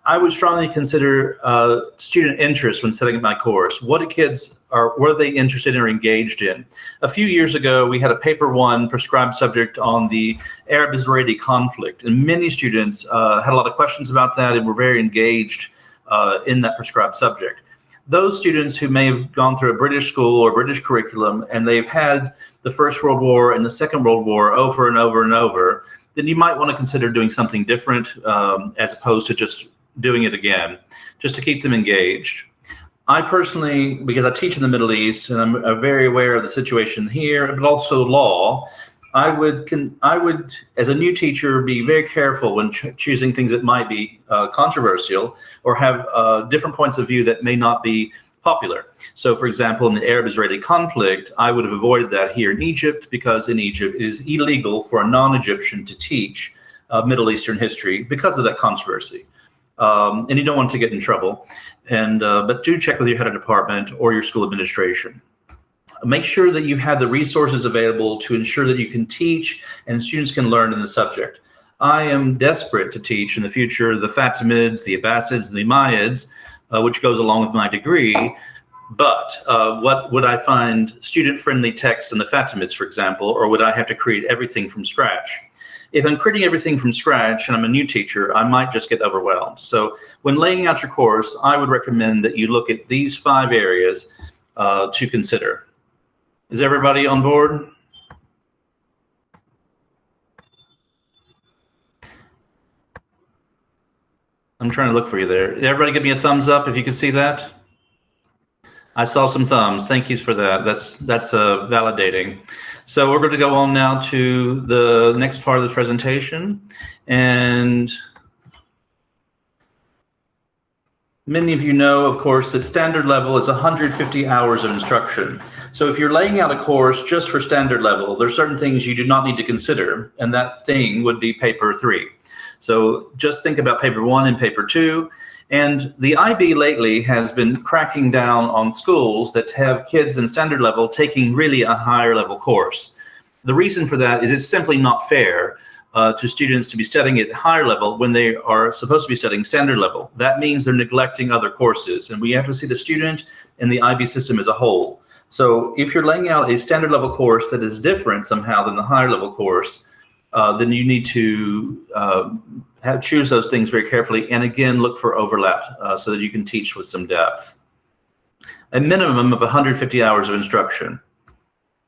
I would strongly consider student interest when setting up my course. What are they interested in or engaged in? A few years ago, we had a paper 1 prescribed subject on the Arab-Israeli conflict, and many students had a lot of questions about that and were very engaged in that prescribed subject. Those students who may have gone through a British school or British curriculum and they've had the First World War and the Second World War over and over and over, then you might want to consider doing something different as opposed to just doing it again, just to keep them engaged. I personally, because I teach in the Middle East and I'm very aware of the situation here, but also law, I would, as a new teacher, be very careful when choosing things that might be controversial or have different points of view that may not be popular. So, for example, in the Arab-Israeli conflict, I would have avoided that here in Egypt because in Egypt it is illegal for a non-Egyptian to teach Middle Eastern history because of that controversy. And you don't want to get in trouble. But do check with your head of department or your school administration. Make sure that you have the resources available to ensure that you can teach and students can learn in the subject. I am desperate to teach in the future the Fatimids, the Abbasids, and the Umayyads, which goes along with my degree. But what would I find student-friendly texts in the Fatimids, for example, or would I have to create everything from scratch? If I'm creating everything from scratch and I'm a new teacher, I might just get overwhelmed. So when laying out your course, I would recommend that you look at these 5 areas to consider. Is everybody on board? I'm trying to look for you there. Everybody give me a thumbs up if you can see that. I saw some thumbs. Thank you for that. That's validating. So we're going to go on now to the next part of the presentation. And many of you know, of course, that standard level is 150 hours of instruction. So if you're laying out a course just for standard level, there's certain things you do not need to consider, and that thing would be paper 3. So just think about paper 1 and paper 2. And the IB lately has been cracking down on schools that have kids in standard level taking really a higher level course. The reason for that is it's simply not fair to students to be studying at higher level when they are supposed to be studying standard level. That means they're neglecting other courses, and we have to see the student and the IB system as a whole. So if you're laying out a standard level course that is different somehow than the higher level course, then you need to choose those things very carefully, and again, look for overlap so that you can teach with some depth. A minimum of 150 hours of instruction.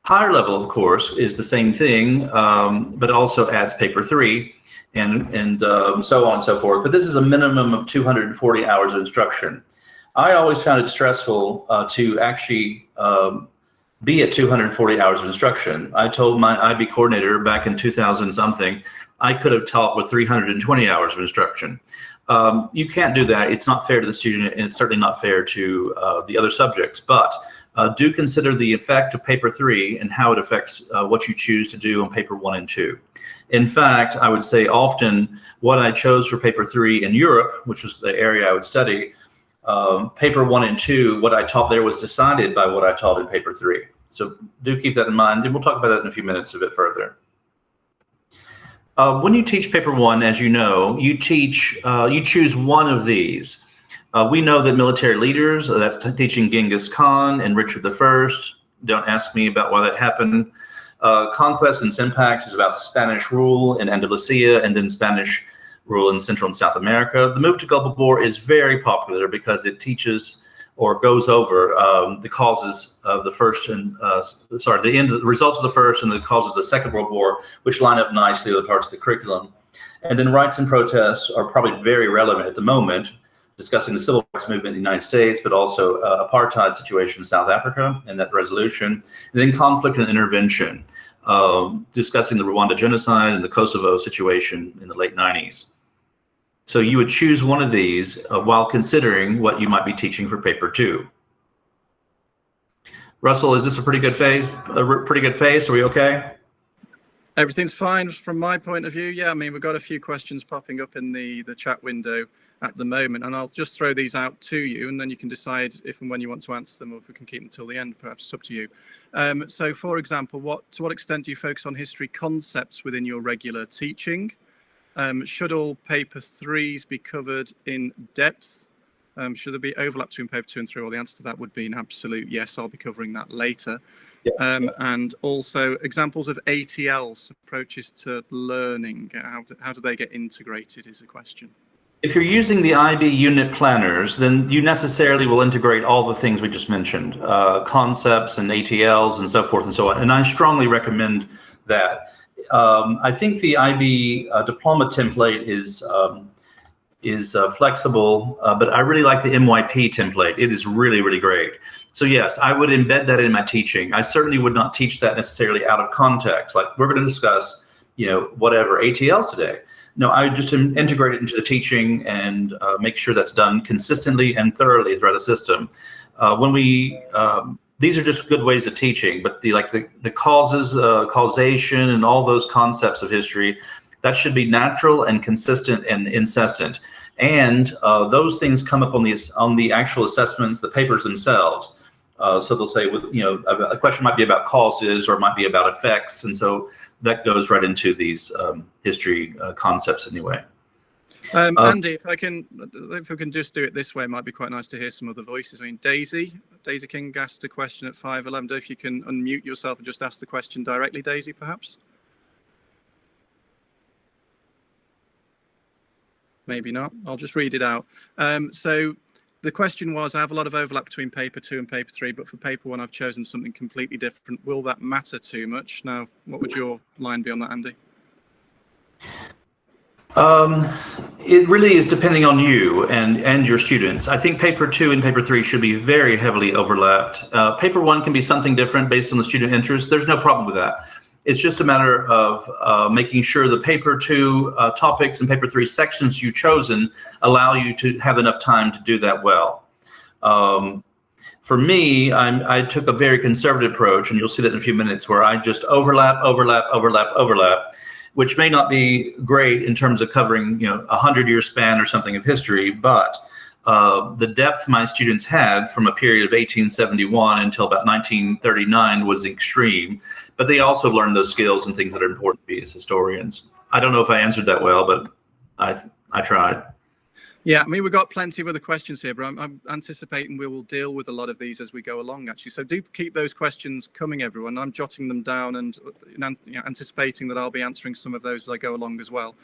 Higher level, of course, is the same thing, but also adds paper 3 and so on and so forth. But this is a minimum of 240 hours of instruction. I always found it stressful to actually be at 240 hours of instruction. I told my IB coordinator back in 2000 something, I could have taught with 320 hours of instruction. You can't do that. It's not fair to the student, and it's certainly not fair to the other subjects. But do consider the effect of paper 3 and how it affects what you choose to do on paper 1 and 2. In fact, I would say often what I chose for paper 3 in Europe, which was the area I would study, paper 1 and 2, what I taught there was decided by what I taught in paper 3. So do keep that in mind, and we'll talk about that in a few minutes a bit further. When you teach paper 1, as you know, you choose one of these. We know that military leaders, that's teaching Genghis Khan and Richard I. Don't ask me about why that happened. Conquest and Impact is about Spanish rule in Andalusia and then Spanish rule in Central and South America. The Move to Global War is very popular because it teaches or goes over the causes of the first and the results of the First and the causes of the Second World War, which line up nicely with the parts of the curriculum. And then Rights and Protests are probably very relevant at the moment, discussing the civil rights movement in the United States, but also apartheid situation in South Africa and that resolution. And then Conflict and Intervention, discussing the Rwanda genocide and the Kosovo situation in the late 90s. So you would choose one of these while considering what you might be teaching for paper 2. Russell, is this a pretty good pace? Are we okay? Everything's fine from my point of view. Yeah, I mean, we've got a few questions popping up in the chat window at the moment, and I'll just throw these out to you, and then you can decide if and when you want to answer them, or if we can keep them till the end. Perhaps it's up to you. So, for example, to what extent do you focus on history concepts within your regular teaching? Should all paper 3s be covered in depth? Should there be overlap between paper 2 and 3? Well, the answer to that would be an absolute yes. I'll be covering that later. Yeah. And also examples of ATLs, approaches to learning. How do they get integrated is a question. If you're using the IB unit planners, then you necessarily will integrate all the things we just mentioned, concepts and ATLs and so forth and so on. And I strongly recommend that. I think the IB diploma template is flexible, but I really like the MYP template. It is really, really great. So yes, I would embed that in my teaching. I certainly would not teach that necessarily out of context. Like we're going to discuss, whatever ATLs today. No, I would just integrate it into the teaching and make sure that's done consistently and thoroughly throughout the system. These are just good ways of teaching, but the causes, causation, and all those concepts of history, that should be natural and consistent and incessant. And those things come up on the actual assessments, the papers themselves. So they'll say, a question might be about causes or it might be about effects, and so that goes right into these history concepts anyway. Andy, if we can just do it this way, it might be quite nice to hear some other voices. I mean, Daisy King asked a question at 5:11. If you can unmute yourself and just ask the question directly, Daisy, perhaps. Maybe not. I'll just read it out. So the question was, I have a lot of overlap between paper 2 and paper 3, but for paper 1, I've chosen something completely different. Will that matter too much? Now, what would your line be on that, Andy? It really is depending on you and your students. I think paper 2 and paper 3 should be very heavily overlapped. Paper 1 can be something different based on the student interest. There's no problem with that. It's just a matter of making sure the paper 2 topics and paper 3 sections you've chosen allow you to have enough time to do that well. For me, I took a very conservative approach, and you'll see that in a few minutes, where I just overlap, which may not be great in terms of covering 100-year span or something of history, but the depth my students had from a period of 1871 until about 1939 was extreme. But they also learned those skills and things that are important to be as historians. I don't know if I answered that well, but I tried. Yeah, I mean, we've got plenty of other questions here, but I'm anticipating we will deal with a lot of these as we go along, actually. So do keep those questions coming, everyone. I'm jotting them down and anticipating that I'll be answering some of those as I go along as well.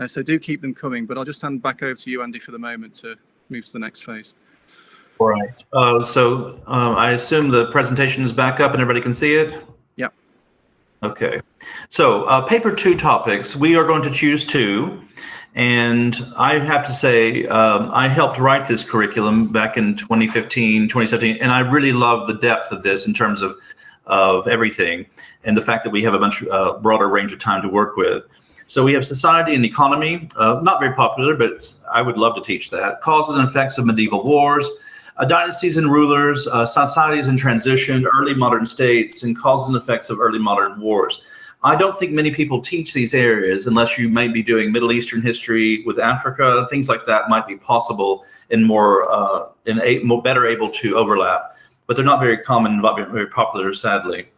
So do keep them coming, but I'll just hand back over to you, Andy, for the moment to move to the next phase. All right. So I assume the presentation is back up and everybody can see it? Yeah. Okay. So paper 2 topics, we are going to choose 2. And I have to say, I helped write this curriculum back in 2015, 2017, and I really love the depth of this in terms of everything, and the fact that we have a much broader range of time to work with. So we have society and economy, not very popular, but I would love to teach that. Causes and effects of medieval wars, dynasties and rulers, societies in transition, early modern states, and causes and effects of early modern wars. I don't think many people teach these areas unless you may be doing Middle Eastern history with Africa. Things like that might be possible and more better able to overlap, but they're not very common and not very popular, sadly.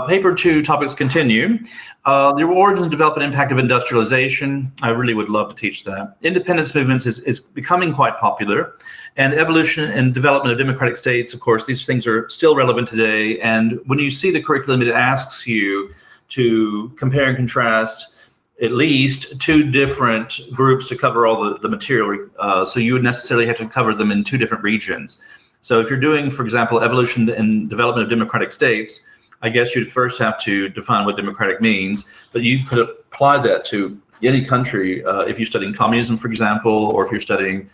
Paper 2 topics continue. The origins and development impact of industrialization. I really would love to teach that. Independence movements is becoming quite popular, and evolution and development of democratic states. Of course, these things are still relevant today. And when you see the curriculum, it asks you to compare and contrast at least 2 different groups to cover all the material. So you would necessarily have to cover them in 2 different regions. So if you're doing, for example, evolution and development of democratic states, I guess you'd first have to define what democratic means, but you could apply that to any country. If you're studying communism, for example, or if you're studying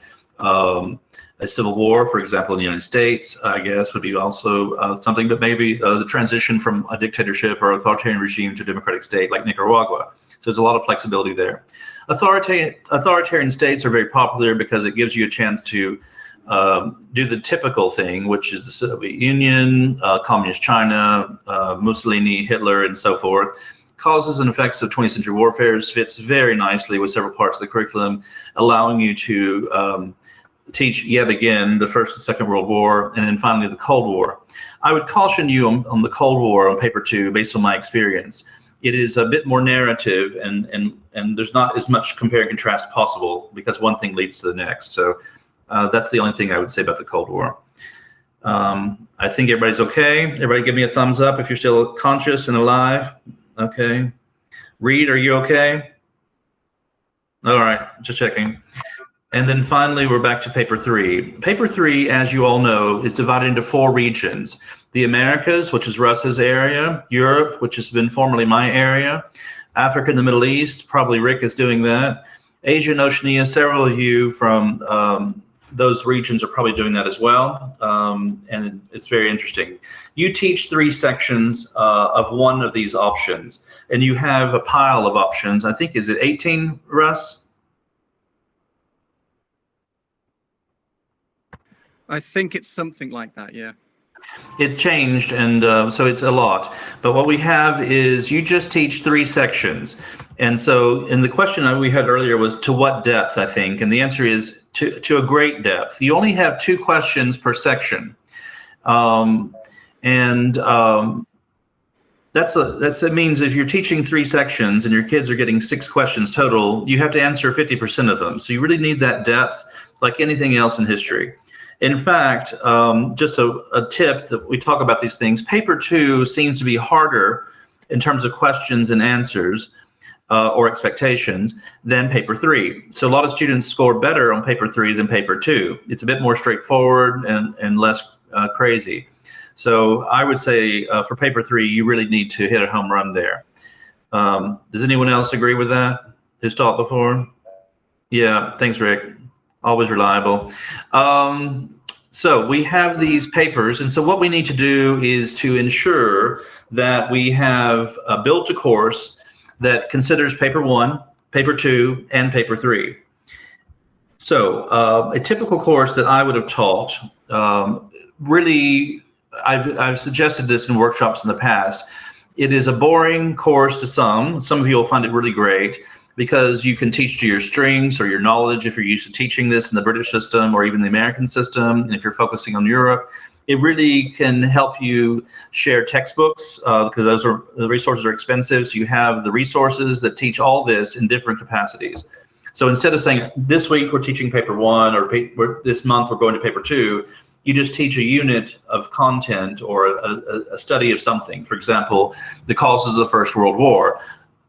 a civil war, for example, in the United States, I guess would be also something, but maybe the transition from a dictatorship or authoritarian regime to a democratic state like Nicaragua. So there's a lot of flexibility there. Authoritarian states are very popular because it gives you a chance to do the typical thing, which is the Soviet Union, Communist China, Mussolini, Hitler, and so forth. Causes and effects of 20th century warfare fits very nicely with several parts of the curriculum, allowing you to teach yet again the First and Second World War, and then finally the Cold War. I would caution you on the Cold War on paper 2 based on my experience. it is a bit more narrative, and there's not as much compare and contrast possible because one thing leads to the next. So that's the only thing I would say about the Cold War. I think everybody's okay. Everybody give me a thumbs up if you're still conscious and alive. Okay. Reed, are you okay? All right, just checking. And then finally, we're back to paper 3. Paper 3, as you all know, is divided into 4 regions. The Americas, which is Russ's area, Europe, which has been formerly my area, Africa and the Middle East, probably Rick is doing that, Asia and Oceania, several of you from those regions are probably doing that as well, and it's very interesting. You teach 3 sections of one of these options, and you have a pile of options. I think, is it 18, Russ? I think it's something like that, yeah. It changed, and so it's a lot. But what we have is you just teach 3 sections. And so, and the question we had earlier was to what depth, I think, and the answer is to a great depth. You only have 2 questions per section. That means if you're teaching 3 sections and your kids are getting 6 questions total, you have to answer 50% of them. So you really need that depth, like anything else in history. In fact, just a tip that we talk about these things, paper 2 seems to be harder in terms of questions and answers or expectations than paper 3. So a lot of students score better on paper 3 than paper 2. It's a bit more straightforward and less crazy. So I would say for paper 3, you really need to hit a home run there. Does anyone else agree with that? Who's taught before? Yeah, thanks, Rick. Always reliable. So we have these papers, and so what we need to do is to ensure that we have built a course that considers paper 1, paper 2, and paper 3. So a typical course that I would have taught, really, I've suggested this in workshops in the past. It is a boring course to some. Some of you will find it really great, because you can teach to your strengths or your knowledge if you're used to teaching this in the British system or even the American system. And if you're focusing on Europe, it really can help you share textbooks because the resources are expensive. So you have the resources that teach all this in different capacities. So instead of saying this week we're teaching paper 1 or this month we're going to paper 2, you just teach a unit of content or a study of something. For example, the causes of the First World War.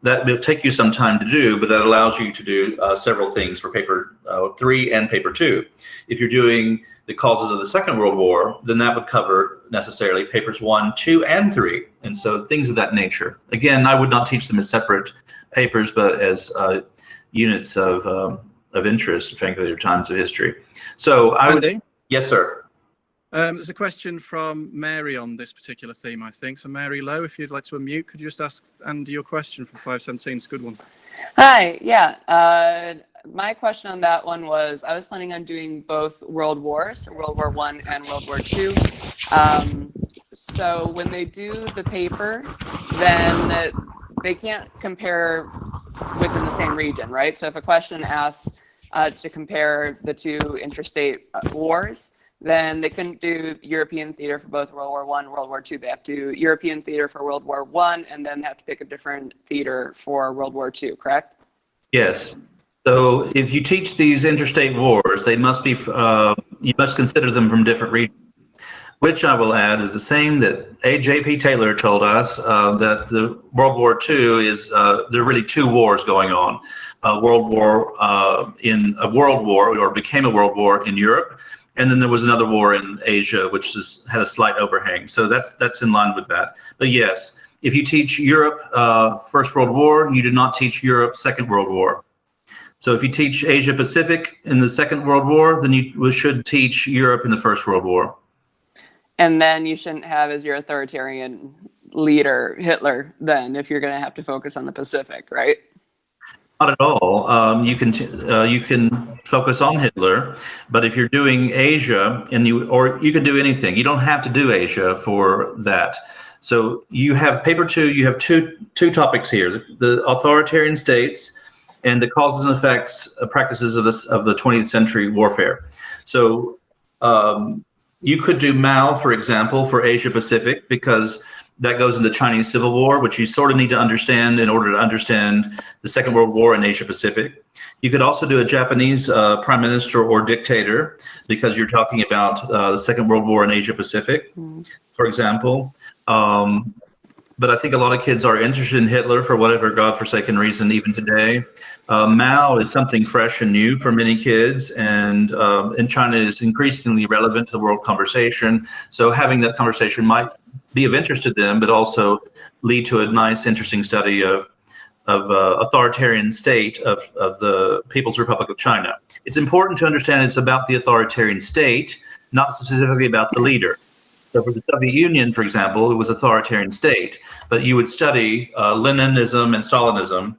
That will take you some time to do, but that allows you to do several things for paper 3 and paper 2. If you're doing the causes of the Second World War, then that would cover necessarily papers 1, 2, and 3. And so things of that nature. Again, I would not teach them as separate papers, but as units of interest, frankly, or times of history. So I would. Andy? Yes, sir. There's a question from Mary on this particular theme, I think. So Mary Lowe, if you'd like to unmute, could you just ask Andy your question from 517? It's a good one. Hi, yeah. My question on that one was, I was planning on doing both world wars, so World War I and World War II. So when they do the paper, then they can't compare within the same region, right? So if a question asks to compare the 2 interstate wars, then they couldn't do European theater for both World War I and World War II. They have to do European theater for World War I and then have to pick a different theater for World War II, correct? Yes. So if you teach these interstate wars, they must be, you must consider them from different regions, which I will add is the same that J.P. Taylor told us, that the World War II is, there are really 2 wars going on. A world war or became a world war in Europe. And then there was another war in Asia, which had a slight overhang. So that's in line with that. But yes, if you teach Europe First World War, you do not teach Europe Second World War. So if you teach Asia Pacific in the Second World War, then you should teach Europe in the First World War. And then you shouldn't have as your authoritarian leader Hitler then, if you're going to have to focus on the Pacific, right? Not at all. You can focus on Hitler, but if you're doing Asia or you can do anything. You don't have to do Asia for that. So you have paper 2. You have two topics here: the authoritarian states and the causes and effects practices of the 20th century warfare. So you could do Mao, for example, for Asia Pacific, because that goes into Chinese Civil War, which you sort of need to understand in order to understand the Second World War in Asia Pacific. You could also do a Japanese prime minister or dictator, because you're talking about the Second World War in Asia Pacific, for example. But I think a lot of kids are interested in Hitler for whatever godforsaken reason, even today. Mao is something fresh and new for many kids, and in China is increasingly relevant to the world conversation. So having that conversation might be of interest to them, but also lead to a nice, interesting study of authoritarian state of the People's Republic of China. It's important to understand it's about the authoritarian state, not specifically about the leader. So for the Soviet Union, for example, it was authoritarian state, but you would study Leninism and Stalinism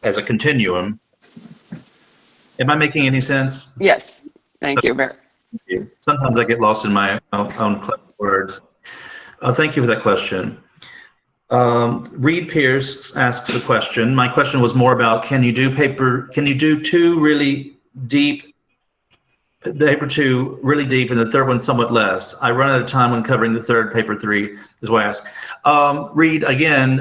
as a continuum. Am I making any sense? Yes. Thank you. Sometimes I get lost in my own clever words. Thank you for that question. Reed Pierce asks a question. My question was more about, can you do two really deep, paper two really deep and the third one somewhat less? I run out of time when covering the third, paper three is why I ask. Reed, again,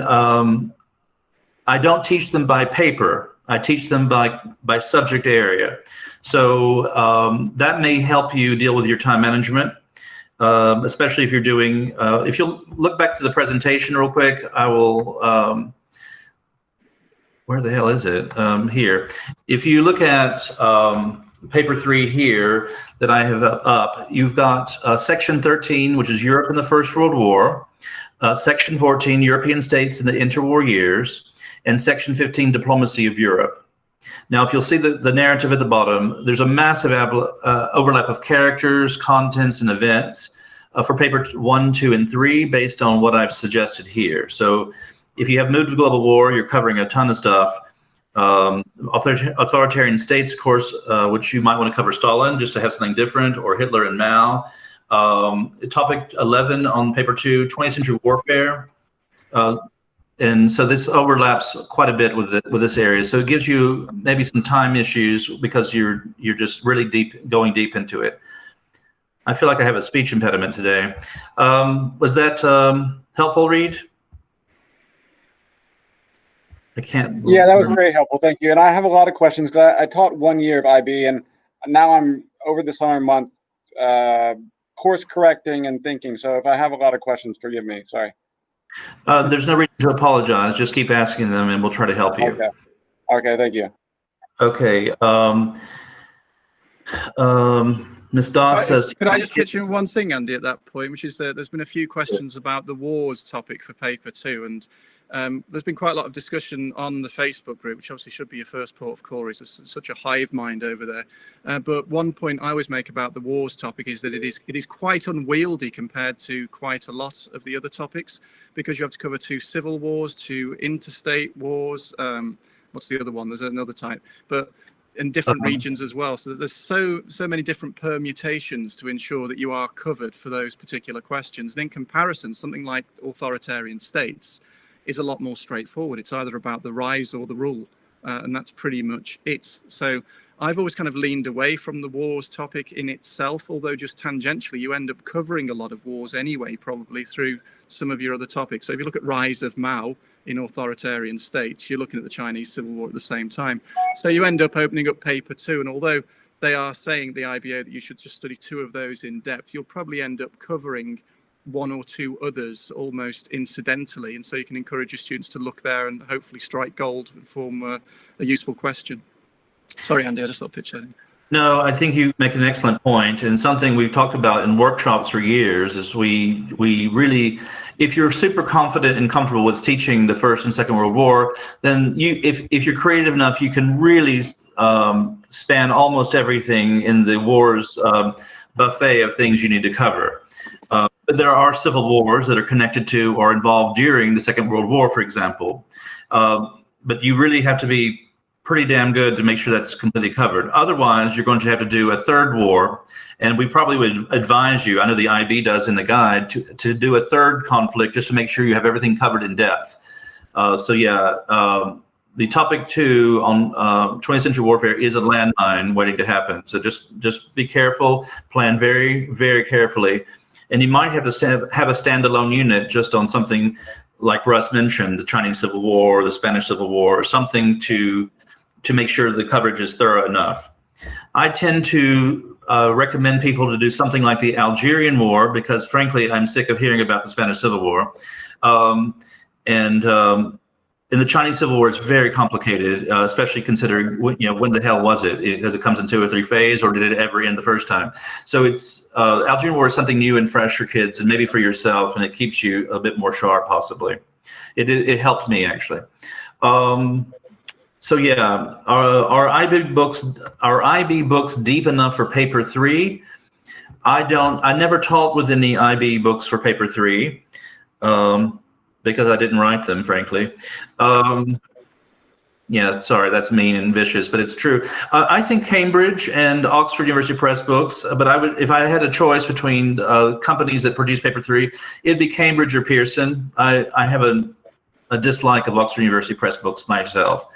I don't teach them by paper. I teach them by subject area. So that may help you deal with your time management, especially if you're doing, if you'll look back to the presentation real quick, I will, where the hell is it? Here. If you look at paper three here that I have up, you've got section 13, which is Europe in the First World War, section 14, European states in the interwar years, and section 15, diplomacy of Europe. Now, if you'll see the narrative at the bottom, there's a massive overlap of characters, contents, and events for paper 1, 2, and 3 based on what I've suggested here. So if you have moved to global war, you're covering a ton of stuff. Authoritarian states, of course, which you might want to cover Stalin just to have something different, or Hitler and Mao. Topic 11 on paper 2, 20th century warfare. And so this overlaps quite a bit with this area. So it gives you maybe some time issues because you're just really going deep into it. I feel like I have a speech impediment today. Was that helpful, Reed? I can't. Yeah, that was very helpful. Thank you. And I have a lot of questions because I taught 1 year of IB, and now I'm over the summer month course correcting and thinking. So if I have a lot of questions, forgive me. Sorry. There's no reason to apologize. Just keep asking them, and we'll try to help you. Okay. Okay. Thank you. Okay. Ms. Doss says. Could I just pitch in one thing, Andy, at that point, which is that there's been a few questions about the wars topic for paper 2, and there's been quite a lot of discussion on the Facebook group, which obviously should be your first port of call. There's such a hive mind over there. But one point I always make about the wars topic is that it is quite unwieldy compared to quite a lot of the other topics, because you have to cover 2 civil wars, 2 interstate wars. What's the other one? There's another type, but in different regions as well. So there's so many different permutations to ensure that you are covered for those particular questions. And in comparison, something like authoritarian states is a lot more straightforward. It's either about the rise or the rule, and that's pretty much it. So I've always kind of leaned away from the wars topic in itself, although just tangentially you end up covering a lot of wars anyway, probably through some of your other topics. So if you look at rise of Mao in authoritarian states, you're looking at the Chinese Civil War at the same time. So you end up opening up paper 2, and although they are saying, the IBO, that you should just study 2 of those in depth, you'll probably end up covering 1 or 2 others almost incidentally, and so you can encourage your students to look there and hopefully strike gold and form a useful question. Sorry, Andy, I just thought pitch that in. No, I think you make an excellent point, and something we've talked about in workshops for years is we really, if you're super confident and comfortable with teaching the First and Second World War, then if you're creative enough, you can really span almost everything in the wars buffet of things you need to cover. But there are civil wars that are connected to or involved during the Second World War, for example. But you really have to be pretty damn good to make sure that's completely covered. Otherwise, you're going to have to do a third war, and we probably would advise you, I know the IB does in the guide, to do a third conflict just to make sure you have everything covered in depth. So yeah, the topic 2 on 20th century warfare is a landmine waiting to happen. So just be careful, plan very, very carefully. And you might have to have a standalone unit just on something like Russ mentioned, the Chinese Civil War, the Spanish Civil War, or something to make sure the coverage is thorough enough. I tend to recommend people to do something like the Algerian War because, frankly, I'm sick of hearing about the Spanish Civil War. In the Chinese Civil War, it's very complicated, especially considering when the hell was it? Because it comes in 2 or 3 phases, or did it ever end the first time? So it's Algerian War is something new and fresh for kids, and maybe for yourself, and it keeps you a bit more sharp, possibly. It helped me actually. So yeah, are IB books deep enough for paper 3? I never taught with any IB books for paper 3. Because I didn't write them, frankly. Yeah, sorry, that's mean and vicious, but it's true. I think Cambridge and Oxford University Press books, but if I had a choice between companies that produce paper 3, it'd be Cambridge or Pearson. I have a dislike of Oxford University Press books myself.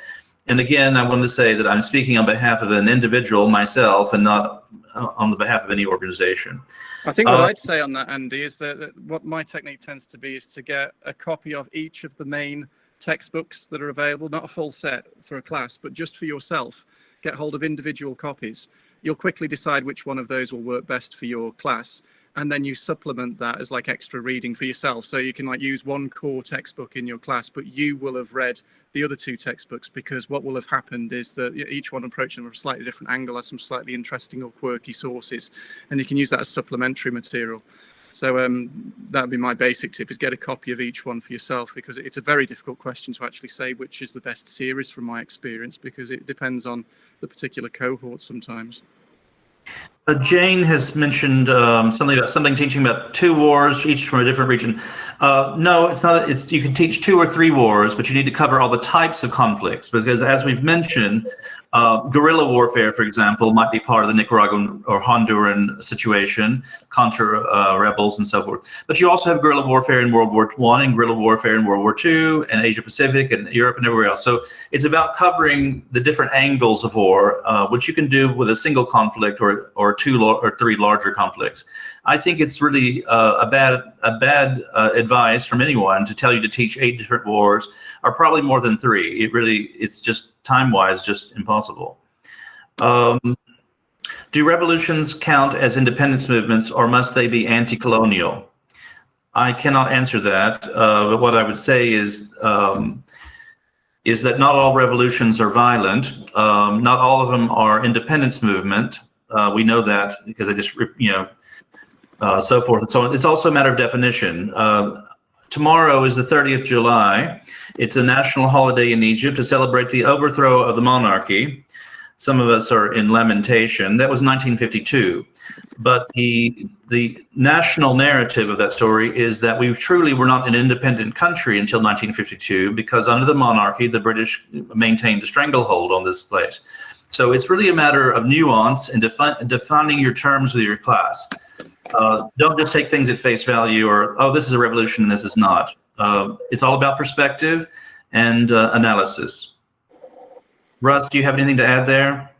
And again, I wanted to say that I'm speaking on behalf of an individual, myself, and not on the behalf of any organization. I think what I'd say on that, Andy, is that what my technique tends to be is to get a copy of each of the main textbooks that are available, not a full set for a class, but just for yourself. Get hold of individual copies. You'll quickly decide which one of those will work best for your class. And then you supplement that as like extra reading for yourself. So you can like use one core textbook in your class, but you will have read the other 2 textbooks, because what will have happened is that each one approaching them from a slightly different angle has some slightly interesting or quirky sources, and you can use that as supplementary material. So that would be my basic tip, is get a copy of each one for yourself, because it's a very difficult question to actually say which is the best series from my experience, because it depends on the particular cohort sometimes. Jane has mentioned something teaching about 2 wars, each from a different region. No, it's not. You can teach 2 or 3 wars, but you need to cover all the types of conflicts, because as we've mentioned, guerrilla warfare, for example, might be part of the Nicaraguan or Honduran situation, Contra rebels and so forth. But you also have guerrilla warfare in World War I and guerrilla warfare in World War II and Asia Pacific and Europe and everywhere else. So it's about covering the different angles of war, which you can do with a single conflict or 2 or 3 larger conflicts. I think it's really a bad advice from anyone to tell you to teach 8 different wars, or probably more than 3. It's just time-wise just impossible. Do revolutions count as independence movements, or must they be anti-colonial? I cannot answer that, but what I would say is that not all revolutions are violent. Not all of them are independence movement. We know that because I just, so forth and so on. It's also a matter of definition. Tomorrow is the 30th July. It's a national holiday in Egypt to celebrate the overthrow of the monarchy. Some of us are in lamentation. That was 1952. But the national narrative of that story is that we truly were not an independent country until 1952, because under the monarchy, the British maintained a stranglehold on this place. So it's really a matter of nuance and defining your terms with your class. Don't just take things at face value, or, oh, this is a revolution and this is not. It's all about perspective and analysis. Russ, do you have anything to add there?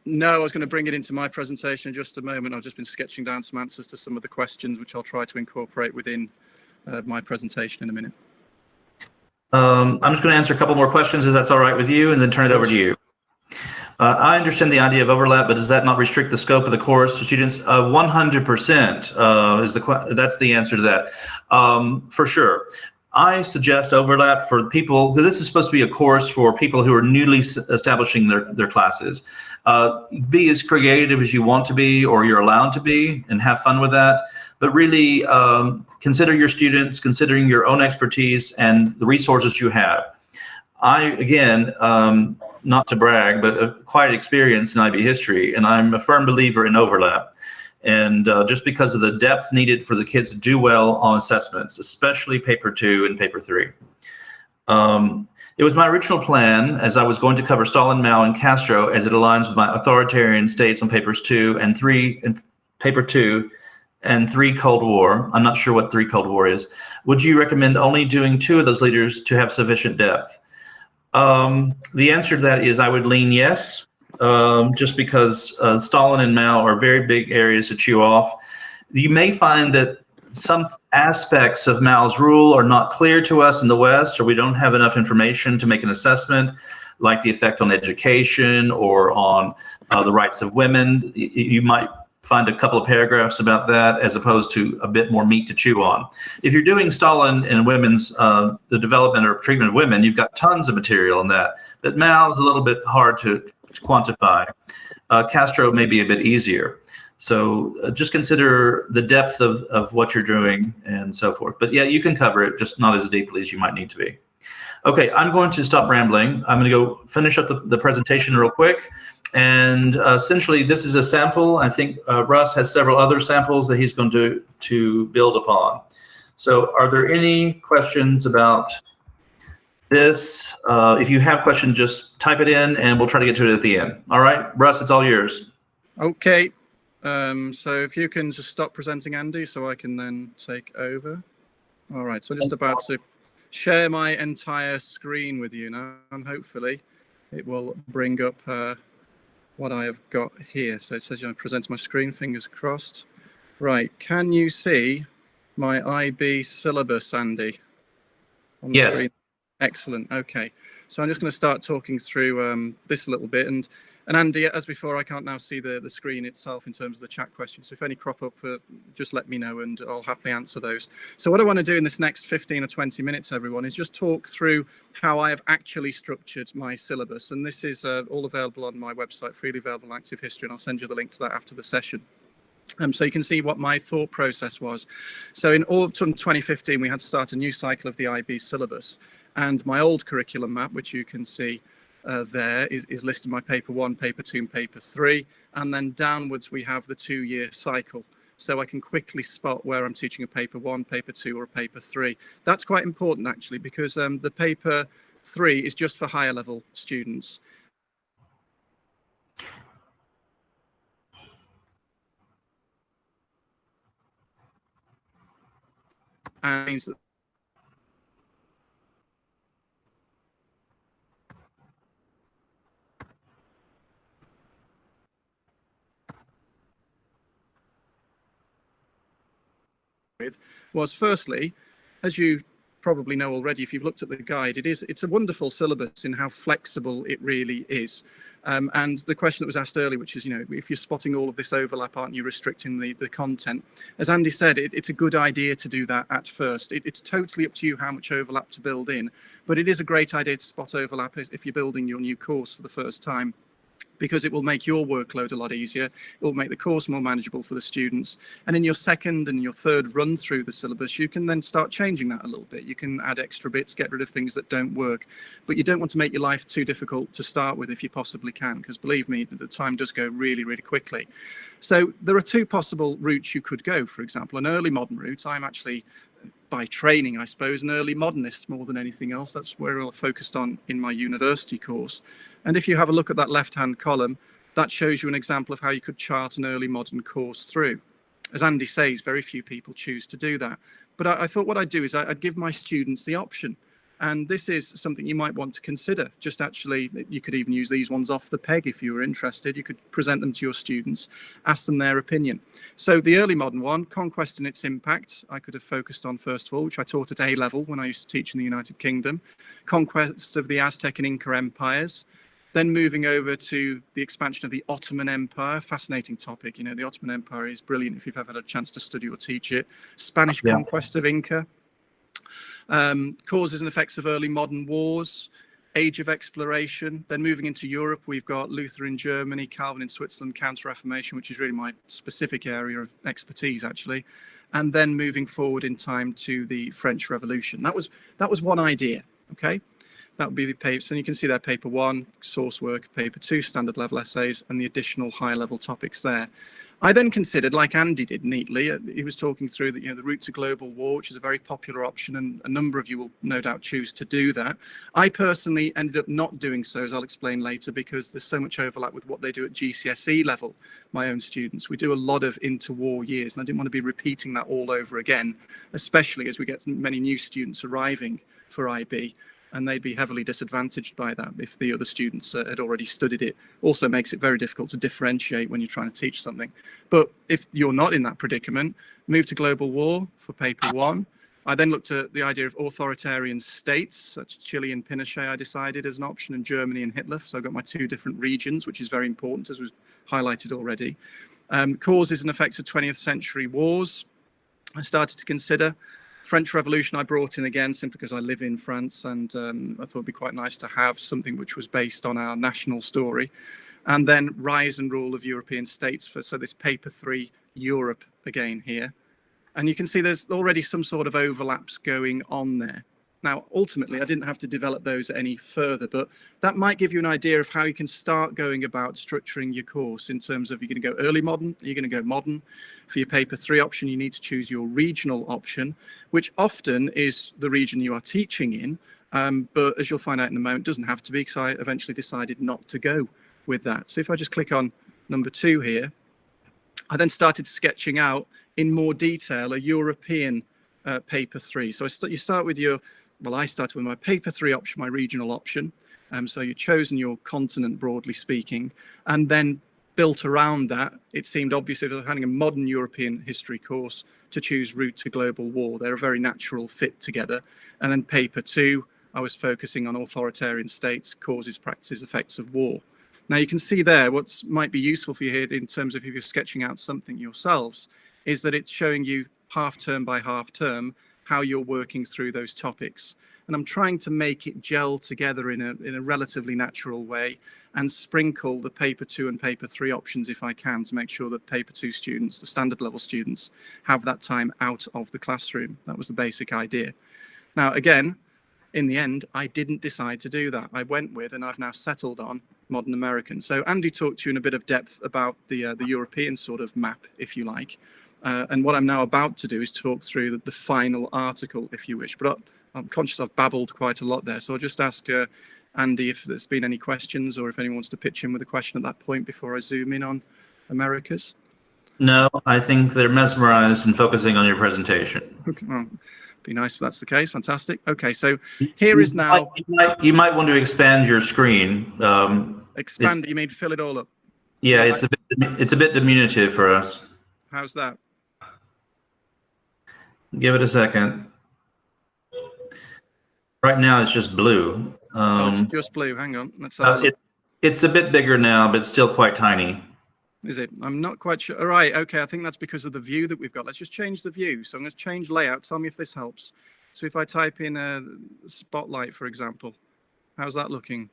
No, I was going to bring it into my presentation in just a moment. I've just been sketching down some answers to some of the questions, which I'll try to incorporate within my presentation in a minute. I'm just going to answer a couple more questions, if that's all right with you, and then turn it over to you. I understand the idea of overlap, but does that not restrict the scope of the course to students? 100% that's the answer to that, for sure. I suggest overlap for people, because this is supposed to be a course for people who are newly establishing their classes. Be as creative as you want to be, or you're allowed to be, and have fun with that. But really consider your students, considering your own expertise and the resources you have. Again, not to brag, but quite experienced in IB history, and I'm a firm believer in overlap. And just because of the depth needed for the kids to do well on assessments, especially paper 2 and paper 3. It was my original plan, as I was going to cover Stalin, Mao, and Castro, as it aligns with my authoritarian states on papers 2 and 3, and paper 2 and 3 Cold War. I'm not sure what 3 Cold War is. Would you recommend only doing 2 of those leaders to have sufficient depth? The answer to that is I would lean yes, just because Stalin and Mao are very big areas to chew off. You may find that some aspects of Mao's rule are not clear to us in the West, or we don't have enough information to make an assessment, like the effect on education or on the rights of women. You might find a couple of paragraphs about that as opposed to a bit more meat to chew on. If you're doing Stalin and women's, the development or treatment of women, you've got tons of material on that. But Mao is a little bit hard to quantify. Castro may be a bit easier. So just consider the depth of what you're doing and so forth. But yeah, you can cover it, just not as deeply as you might need to be. Okay, I'm going to stop rambling. I'm going to go finish up the presentation real quick. And essentially, this is a sample. I think Russ has several other samples that he's going to build upon. So are there any questions about this? If you have questions, just type it in and we'll try to get to it at the end. All right, Russ, it's all yours. Okay. So if you can just stop presenting, Andy, so I can then take over. All right, so I'm just about to share my entire screen with you now, and hopefully it will bring up what I have got here. So it says, you know, present my screen, fingers crossed. Right, can you see my IB syllabus, Andy? On the Yes. screen? Excellent. Okay, so I'm just going to start talking through this a little bit. And Andy, as before, I can't now see the screen itself in terms of the chat questions. So if any crop up, just let me know and I'll happily answer those. So what I want to do in this next 15 or 20 minutes, everyone, is just talk through how I have actually structured my syllabus. And this is all available on my website, freely available active history, and I'll send you the link to that after the session. So you can see what my thought process was. So in autumn 2015, we had to start a new cycle of the IB syllabus. And my old curriculum map, which you can see there, is listed my paper 1, paper 2, and paper 3. And then downwards, we have the 2-year cycle. So I can quickly spot where I'm teaching a paper 1, paper 2, or a paper 3. That's quite important, actually, because the paper 3 is just for higher level students. And means that was, firstly, as you probably know already, if you've looked at the guide, it's a wonderful syllabus in how flexible it really is. And the question that was asked earlier, which is, you know, if you're spotting all of this overlap, aren't you restricting the content? As Andy said, it's a good idea to do that at first. It's totally up to you how much overlap to build in, but it is a great idea to spot overlap if you're building your new course for the first time, because it will make your workload a lot easier. It will make the course more manageable for the students. And in your second and your third run through the syllabus, you can then start changing that a little bit. You can add extra bits, get rid of things that don't work. But you don't want to make your life too difficult to start with if you possibly can, because believe me, the time does go really, really quickly. So there are two possible routes you could go. For example, an early modern route. I'm actually, by training, I suppose, an early modernist more than anything else. That's where I focused on in my university course. And if you have a look at that left-hand column, that shows you an example of how you could chart an early modern course through. As Andy says, very few people choose to do that. But I thought what I'd do is I'd give my students the option. And this is something you might want to consider. Just actually, you could even use these ones off the peg if you were interested. You could present them to your students, ask them their opinion. So the early modern one, Conquest and its Impact, I could have focused on first of all, which I taught at A level when I used to teach in the United Kingdom. Conquest of the Aztec and Inca empires. Then moving over to the expansion of the Ottoman Empire, fascinating topic. You know, the Ottoman Empire is brilliant if you've ever had a chance to study or teach it. Spanish conquest of Inca. Causes and effects of early modern wars, age of exploration. Then moving into Europe, we've got Luther in Germany, Calvin in Switzerland, Counter-Reformation, which is really my specific area of expertise, actually. And then moving forward in time to the French Revolution. That was one idea, okay? That would be the papers, and you can see there paper 1, source work, paper 2, standard level essays, and the additional high level topics there. I then considered, like Andy did neatly, he was talking through that, you know, the route to global war, which is a very popular option, and a number of you will no doubt choose to do that. I personally ended up not doing so, as I'll explain later, because there's so much overlap with what they do at GCSE level, my own students. We do a lot of interwar years, and I didn't want to be repeating that all over again, especially as we get many new students arriving for IB. and they'd be heavily disadvantaged by that if the other students had already studied it. Also makes it very difficult to differentiate when you're trying to teach something. But if you're not in that predicament, move to global war for paper 1. I then looked at the idea of authoritarian states, such as Chile and Pinochet, I decided as an option, and Germany and Hitler. So I've got my 2 different regions, which is very important, as was highlighted already. Causes and effects of 20th century wars, I started to consider. French Revolution I brought in again, simply because I live in France, and I thought it'd be quite nice to have something which was based on our national story. And then rise and rule of European states, so this paper 3, Europe again here. And you can see there's already some sort of overlaps going on there. Now, ultimately, I didn't have to develop those any further, but that might give you an idea of how you can start going about structuring your course in terms of, you're going to go early modern, you're going to go modern. For your paper 3 option, you need to choose your regional option, which often is the region you are teaching in. But as you'll find out in a moment, it doesn't have to be, because I eventually decided not to go with that. So if I just click on number 2 here, I then started sketching out in more detail a European paper 3. So you start with your, well, I started with my paper 3 option, my regional option. So you've chosen your continent, broadly speaking, and then built around that, it seemed obvious if I was having a modern European history course to choose route to global war. They're a very natural fit together. And then paper 2, I was focusing on authoritarian states, causes, practices, effects of war. Now you can see there, what might be useful for you here in terms of if you're sketching out something yourselves, is that it's showing you half term by half term how you're working through those topics. And I'm trying to make it gel together in a relatively natural way, and sprinkle the paper 2 and paper 3 options if I can, to make sure that paper 2 students, the standard level students, have that time out of the classroom. That was the basic idea. Now, again, in the end, I didn't decide to do that. I went with, and I've now settled on, modern American. So Andy talked to you in a bit of depth about the European sort of map, if you like. And what I'm now about to do is talk through the final article, if you wish. But I'm conscious I've babbled quite a lot there. So I'll just ask Andy if there's been any questions, or if anyone wants to pitch in with a question at that point before I zoom in on Americas. No, I think they're mesmerized and focusing on your presentation. Okay. Oh, be nice if that's the case. Fantastic. Okay, so here is now. You might want to expand your screen. Expand, you mean fill it all up? Yeah, it's a bit diminutive for us. How's that? Give it a second. Right now it's just blue. It's just blue. Hang on. Let's have a look. It's a bit bigger now, but still quite tiny. Is it? I'm not quite sure. All right. Okay. I think that's because of the view that we've got. Let's just change the view. So I'm going to change layout. Tell me if this helps. So if I type in a spotlight, for example, how's that looking?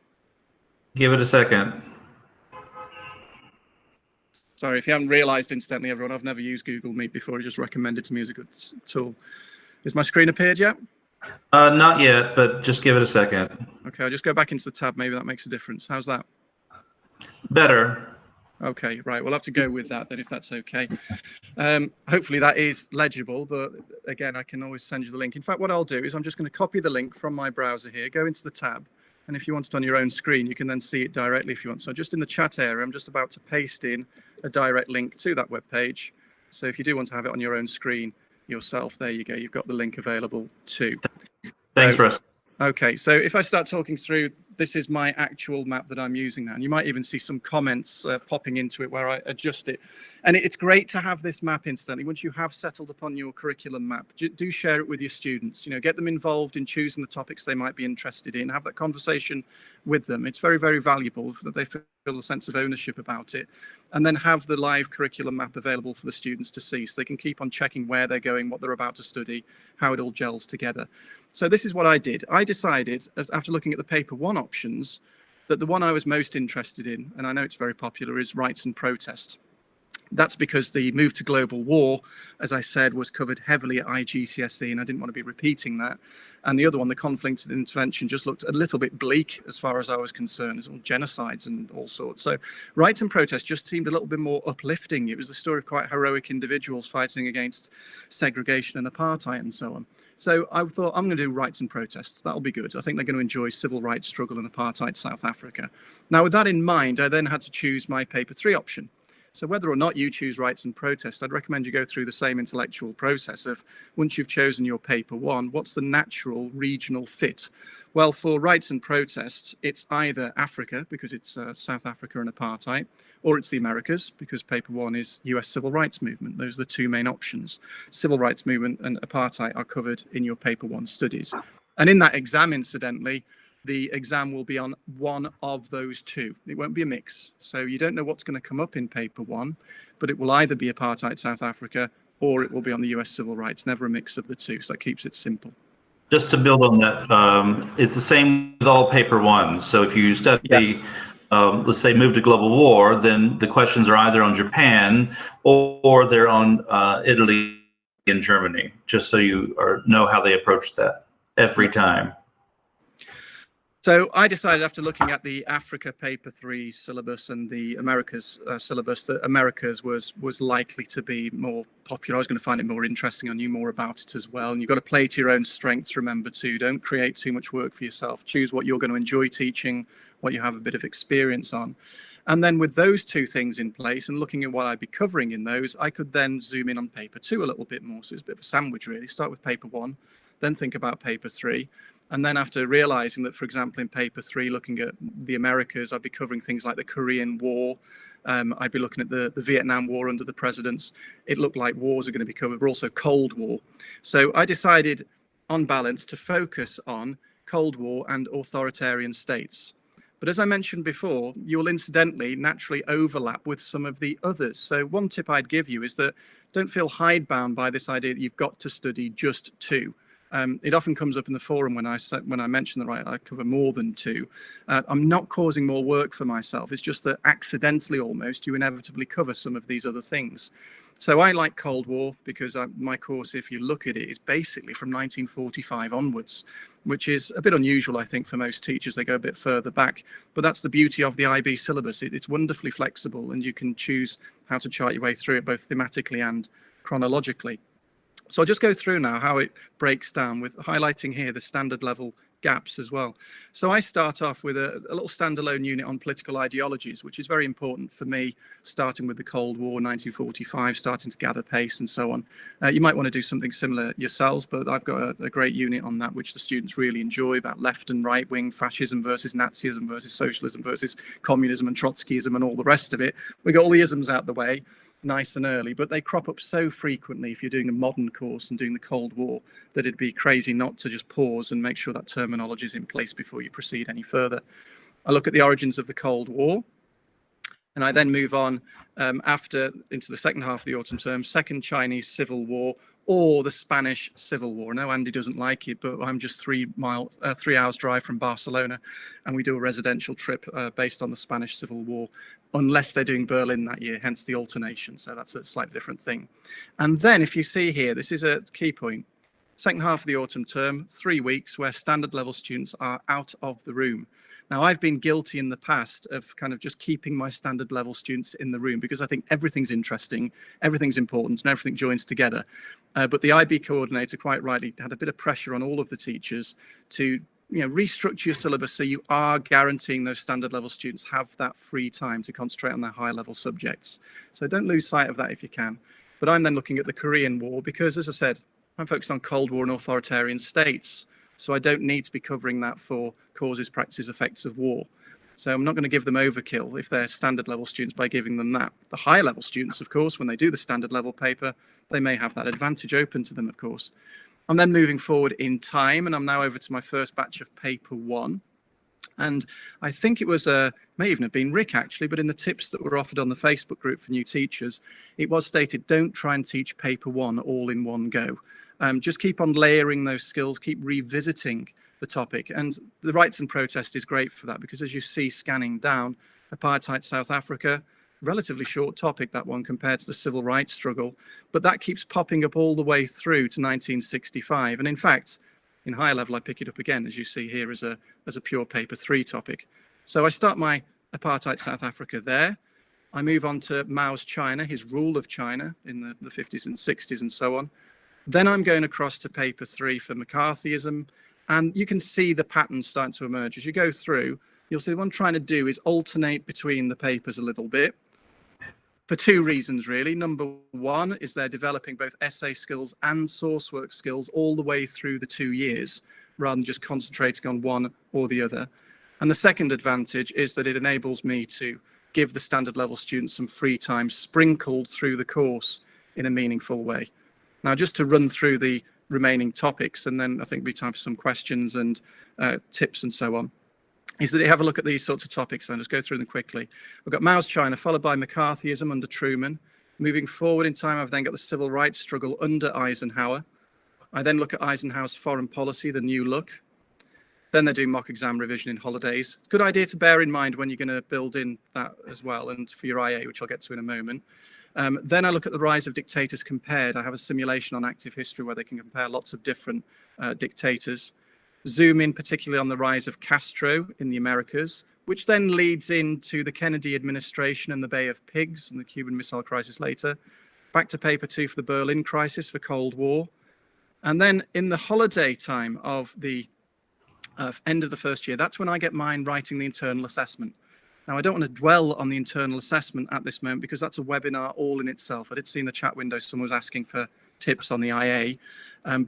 Give it a second. Sorry, if you haven't realized instantly, everyone, I've never used Google Meet before. It just recommended to me as a good tool. Is my screen appeared yet? Not yet, but just give it a second. Okay, I'll just go back into the tab. Maybe that makes a difference. How's that? Better. Okay, right. We'll have to go with that then, if that's okay. Hopefully that is legible, but again, I can always send you the link. In fact, what I'll do is I'm just going to copy the link from my browser here, go into the tab, and if you want it on your own screen, you can then see it directly if you want. So just in the chat area, I'm just about to paste in a direct link to that web page. So if you do want to have it on your own screen yourself, there you go. You've got the link available too. Thanks, Russ. Okay, so if I start talking through, this is my actual map that I'm using now. And you might even see some comments popping into it where I adjust it. And it's great to have this map instantly. Once you have settled upon your curriculum map, do share it with your students. You know, get them involved in choosing the topics they might be interested in. Have that conversation with them. It's very, very valuable that they feel a sense of ownership about it. And then have the live curriculum map available for the students to see, so they can keep on checking where they're going, what they're about to study, how it all gels together. So this is what I did. I decided, after looking at the paper 1 options, that the one I was most interested in, and I know it's very popular, is rights and protest. That's because the move to global war, as I said, was covered heavily at IGCSE, and I didn't want to be repeating that. And the other one, the conflict and intervention, just looked a little bit bleak as far as I was concerned. It's all genocides and all sorts. So rights and protest just seemed a little bit more uplifting. It was the story of quite heroic individuals fighting against segregation and apartheid and so on. So I thought, I'm going to do rights and protests. That'll be good. I think they're going to enjoy civil rights struggle in apartheid South Africa. Now, with that in mind, I then had to choose my paper 3 option. So whether or not you choose rights and protest, I'd recommend you go through the same intellectual process of, once you've chosen your paper one, what's the natural regional fit? Well, for rights and protest, it's either Africa, because it's South Africa and apartheid, or it's the Americas, because paper one is US civil rights movement. Those are the two main options. Civil rights movement and apartheid are covered in your paper one studies. And in that exam, incidentally, the exam will be on one of those two. It won't be a mix. So you don't know what's going to come up in paper one, but it will either be apartheid South Africa or it will be on the US civil rights, never a mix of the two. So that keeps it simple. Just to build on that, it's the same with all paper ones. So if you study, let's say, move to global war, then the questions are either on Japan or they're on Italy and Germany, just so you know how they approach that every time. So I decided, after looking at the Africa paper 3 syllabus and the Americas syllabus, that Americas was likely to be more popular. I was going to find it more interesting. I knew more about it as well. And you've got to play to your own strengths, remember, too. Don't create too much work for yourself. Choose what you're going to enjoy teaching, what you have a bit of experience on. And then with those two things in place and looking at what I'd be covering in those, I could then zoom in on paper 2 a little bit more. So it's a bit of a sandwich, really. Start with paper 1, then think about paper 3. And then after realizing that, for example, in paper 3, looking at the Americas, I'd be covering things like the Korean War. I'd be looking at the Vietnam War under the presidents. It looked like wars are going to be covered, but also Cold War. So I decided, on balance, to focus on Cold War and authoritarian states. But as I mentioned before, you will incidentally naturally overlap with some of the others. So one tip I'd give you is that don't feel hidebound by this idea that you've got to study just 2. It often comes up in the forum when I mention that, right, I cover more than 2. I'm not causing more work for myself. It's just that accidentally, almost, you inevitably cover some of these other things. So I like Cold War because my course, if you look at it, is basically from 1945 onwards, which is a bit unusual, I think, for most teachers. They go a bit further back. But that's the beauty of the IB syllabus. It's wonderfully flexible, and you can choose how to chart your way through it, both thematically and chronologically. So I'll just go through now how it breaks down, with highlighting here the standard level gaps as well. So I start off with a little standalone unit on political ideologies, which is very important for me, starting with the Cold War, 1945, starting to gather pace and so on. You might want to do something similar yourselves, but I've got a great unit on that, which the students really enjoy, about left and right wing, fascism versus Nazism versus socialism versus communism and Trotskyism and all the rest of it. We got all the isms out the way, nice and early, but they crop up so frequently if you're doing a modern course and doing the Cold War that it'd be crazy not to just pause and make sure that terminology is in place before you proceed any further. I look at the origins of the Cold War, and I then move on after into the second half of the autumn term, Second Chinese Civil War or the Spanish Civil War. No, Andy doesn't like it, but I'm just 3 hours drive from Barcelona, and we do a residential trip based on the Spanish Civil War, unless they're doing Berlin that year, hence the alternation. So that's a slightly different thing. And then if you see here, this is a key point. Second half of the autumn term, 3 weeks where standard level students are out of the room. Now, I've been guilty in the past of kind of just keeping my standard level students in the room because I think everything's interesting, everything's important, and everything joins together. But the IB coordinator quite rightly had a bit of pressure on all of the teachers to restructure your syllabus so you are guaranteeing those standard level students have that free time to concentrate on their high level subjects. So don't lose sight of that if you can. But I'm then looking at the Korean War because, as I said, I'm focused on Cold War and authoritarian states. So I don't need to be covering that for causes, practices, effects of war. So I'm not going to give them overkill if they're standard level students by giving them that. The high level students, of course, when they do the standard level paper, they may have that advantage open to them, of course. I'm then moving forward in time, and I'm now over to my first batch of paper 1. And I think it was, may even have been Rick actually, but in the tips that were offered on the Facebook group for new teachers, it was stated, don't try and teach paper 1 all in one go. Just keep on layering those skills, keep revisiting the topic. And the rights and protest is great for that because, as you see scanning down, apartheid South Africa, relatively short topic, that one, compared to the civil rights struggle. But that keeps popping up all the way through to 1965. And in fact, in higher level, I pick it up again, as you see here, as a pure paper 3 topic. So I start my apartheid South Africa there. I move on to Mao's China, his rule of China in the 50s and 60s and so on. Then I'm going across to paper 3 for McCarthyism. And you can see the patterns starting to emerge. As you go through, you'll see what I'm trying to do is alternate between the papers a little bit. for two reasons, really. Number one is they're developing both essay skills and source work skills all the way through the 2 years, rather than just concentrating on one or the other. And the second advantage is that it enables me to give the standard level students some free time sprinkled through the course in a meaningful way. Now, just to run through the remaining topics, and then I think it'll be time for some questions and tips and so on, is that you have a look at these sorts of topics and just go through them quickly. We've got Mao's China, followed by McCarthyism under Truman. Moving forward in time, I've then got the civil rights struggle under Eisenhower. I then look at Eisenhower's foreign policy, the new look. Then they do mock exam revision in holidays. It's a good idea to bear in mind when you're going to build in that as well, and for your IA, which I'll get to in a moment. Then I look at the rise of dictators compared. I have a simulation on active history where they can compare lots of different dictators. Zoom in particularly on the rise of Castro in the Americas, which then leads into the Kennedy administration and the Bay of Pigs and the Cuban Missile Crisis later. Back to paper 2 for the Berlin crisis for Cold War. And then in the holiday time of the end of the first year, that's when I get mine writing the internal assessment. Now, I don't want to dwell on the internal assessment at this moment because that's a webinar all in itself. I did see in the chat window someone was asking for tips on the IA,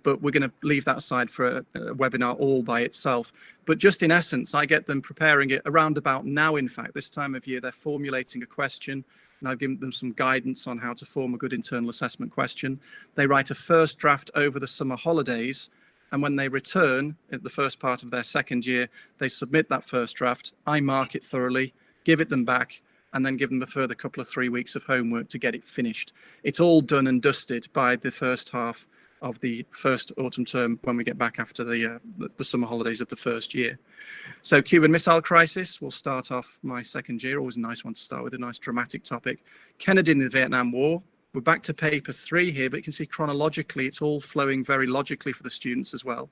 but we're going to leave that aside for a webinar all by itself. But just in essence, I get them preparing it around about now. In fact, this time of year, they're formulating a question, and I've given them some guidance on how to form a good internal assessment question. They write a first draft over the summer holidays, and when they return at the first part of their second year, they submit that first draft. I mark it thoroughly, give it them back, and then give them a further couple of 3 weeks of homework to get it finished. It's all done and dusted by the first half of the first autumn term when we get back after the summer holidays of the first year. So Cuban Missile Crisis will start off my second year. Always a nice one to start with, a nice dramatic topic. Kennedy in the Vietnam War. We're back to paper 3 here, but you can see chronologically, it's all flowing very logically for the students as well.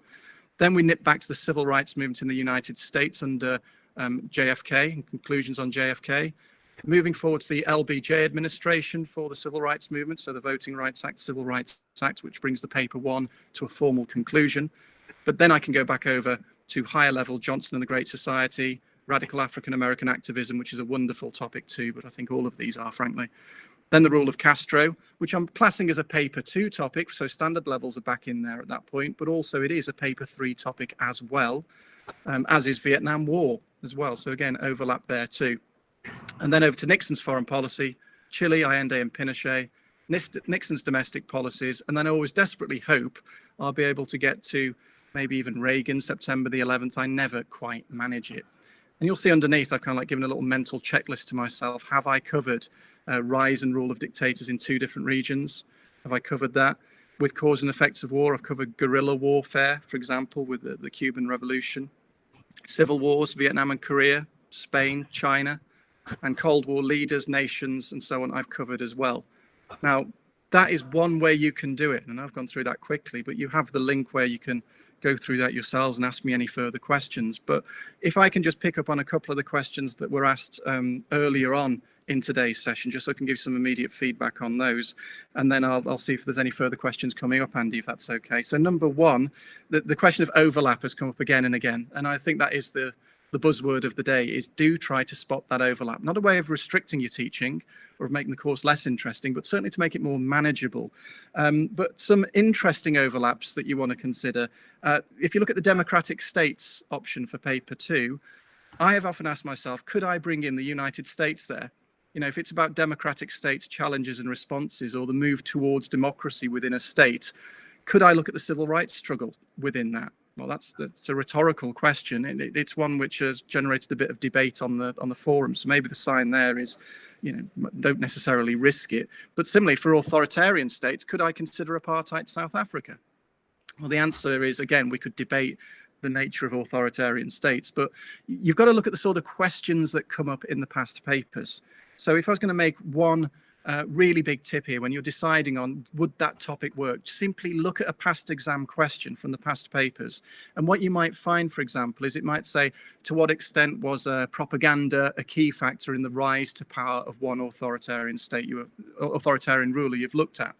Then we nip back to the civil rights movement in the United States under JFK and conclusions on JFK. Moving forward to the LBJ administration for the civil rights movement, so the Voting Rights Act, Civil Rights Act, which brings the paper 1 to a formal conclusion. But then I can go back over to higher level Johnson and the Great Society, radical African-American activism, which is a wonderful topic too, but I think all of these are, frankly. Then the rule of Castro, which I'm classing as a paper 2 topic, so standard levels are back in there at that point, but also it is a paper 3 topic as well, as is Vietnam War as well. So again, overlap there too. And then over to Nixon's foreign policy, Chile, Allende and Pinochet, Nixon's domestic policies, and then I always desperately hope I'll be able to get to maybe even Reagan, September the 11th. I never quite manage it. And you'll see underneath, I've kind of like given a little mental checklist to myself. Have I covered rise and rule of dictators in 2 different regions? Have I covered that? With cause and effects of war, I've covered guerrilla warfare, for example, with the Cuban Revolution, civil wars, Vietnam and Korea, Spain, China, and Cold War leaders, nations, and so on, I've covered as well. Now, that is one way you can do it, and I've gone through that quickly, but you have the link where you can go through that yourselves and ask me any further questions. But if I can just pick up on a couple of the questions that were asked earlier on in today's session, just so I can give some immediate feedback on those, and then I'll see if there's any further questions coming up, Andy, if that's okay. So number 1, the question of overlap has come up again and again, and I think that is the buzzword of the day, is do try to spot that overlap. Not a way of restricting your teaching or of making the course less interesting, but certainly to make it more manageable. But some interesting overlaps that you want to consider. If you look at the democratic states option for paper 2, I have often asked myself, could I bring in the United States there? You know, if it's about democratic states challenges and responses, or the move towards democracy within a state, could I look at the civil rights struggle within that? Well, that's a rhetorical question. It's one which has generated a bit of debate on the forum. So maybe the sign there is, you know, don't necessarily risk it. But similarly, for authoritarian states, could I consider apartheid South Africa? Well, the answer is, again, we could debate the nature of authoritarian states, but you've got to look at the sort of questions that come up in the past papers. So if I was going to make one really big tip here when you're deciding on would that topic work, simply look at a past exam question from the past papers. And what you might find, for example, is it might say, to what extent was propaganda a key factor in the rise to power of one authoritarian state, authoritarian ruler you've looked at?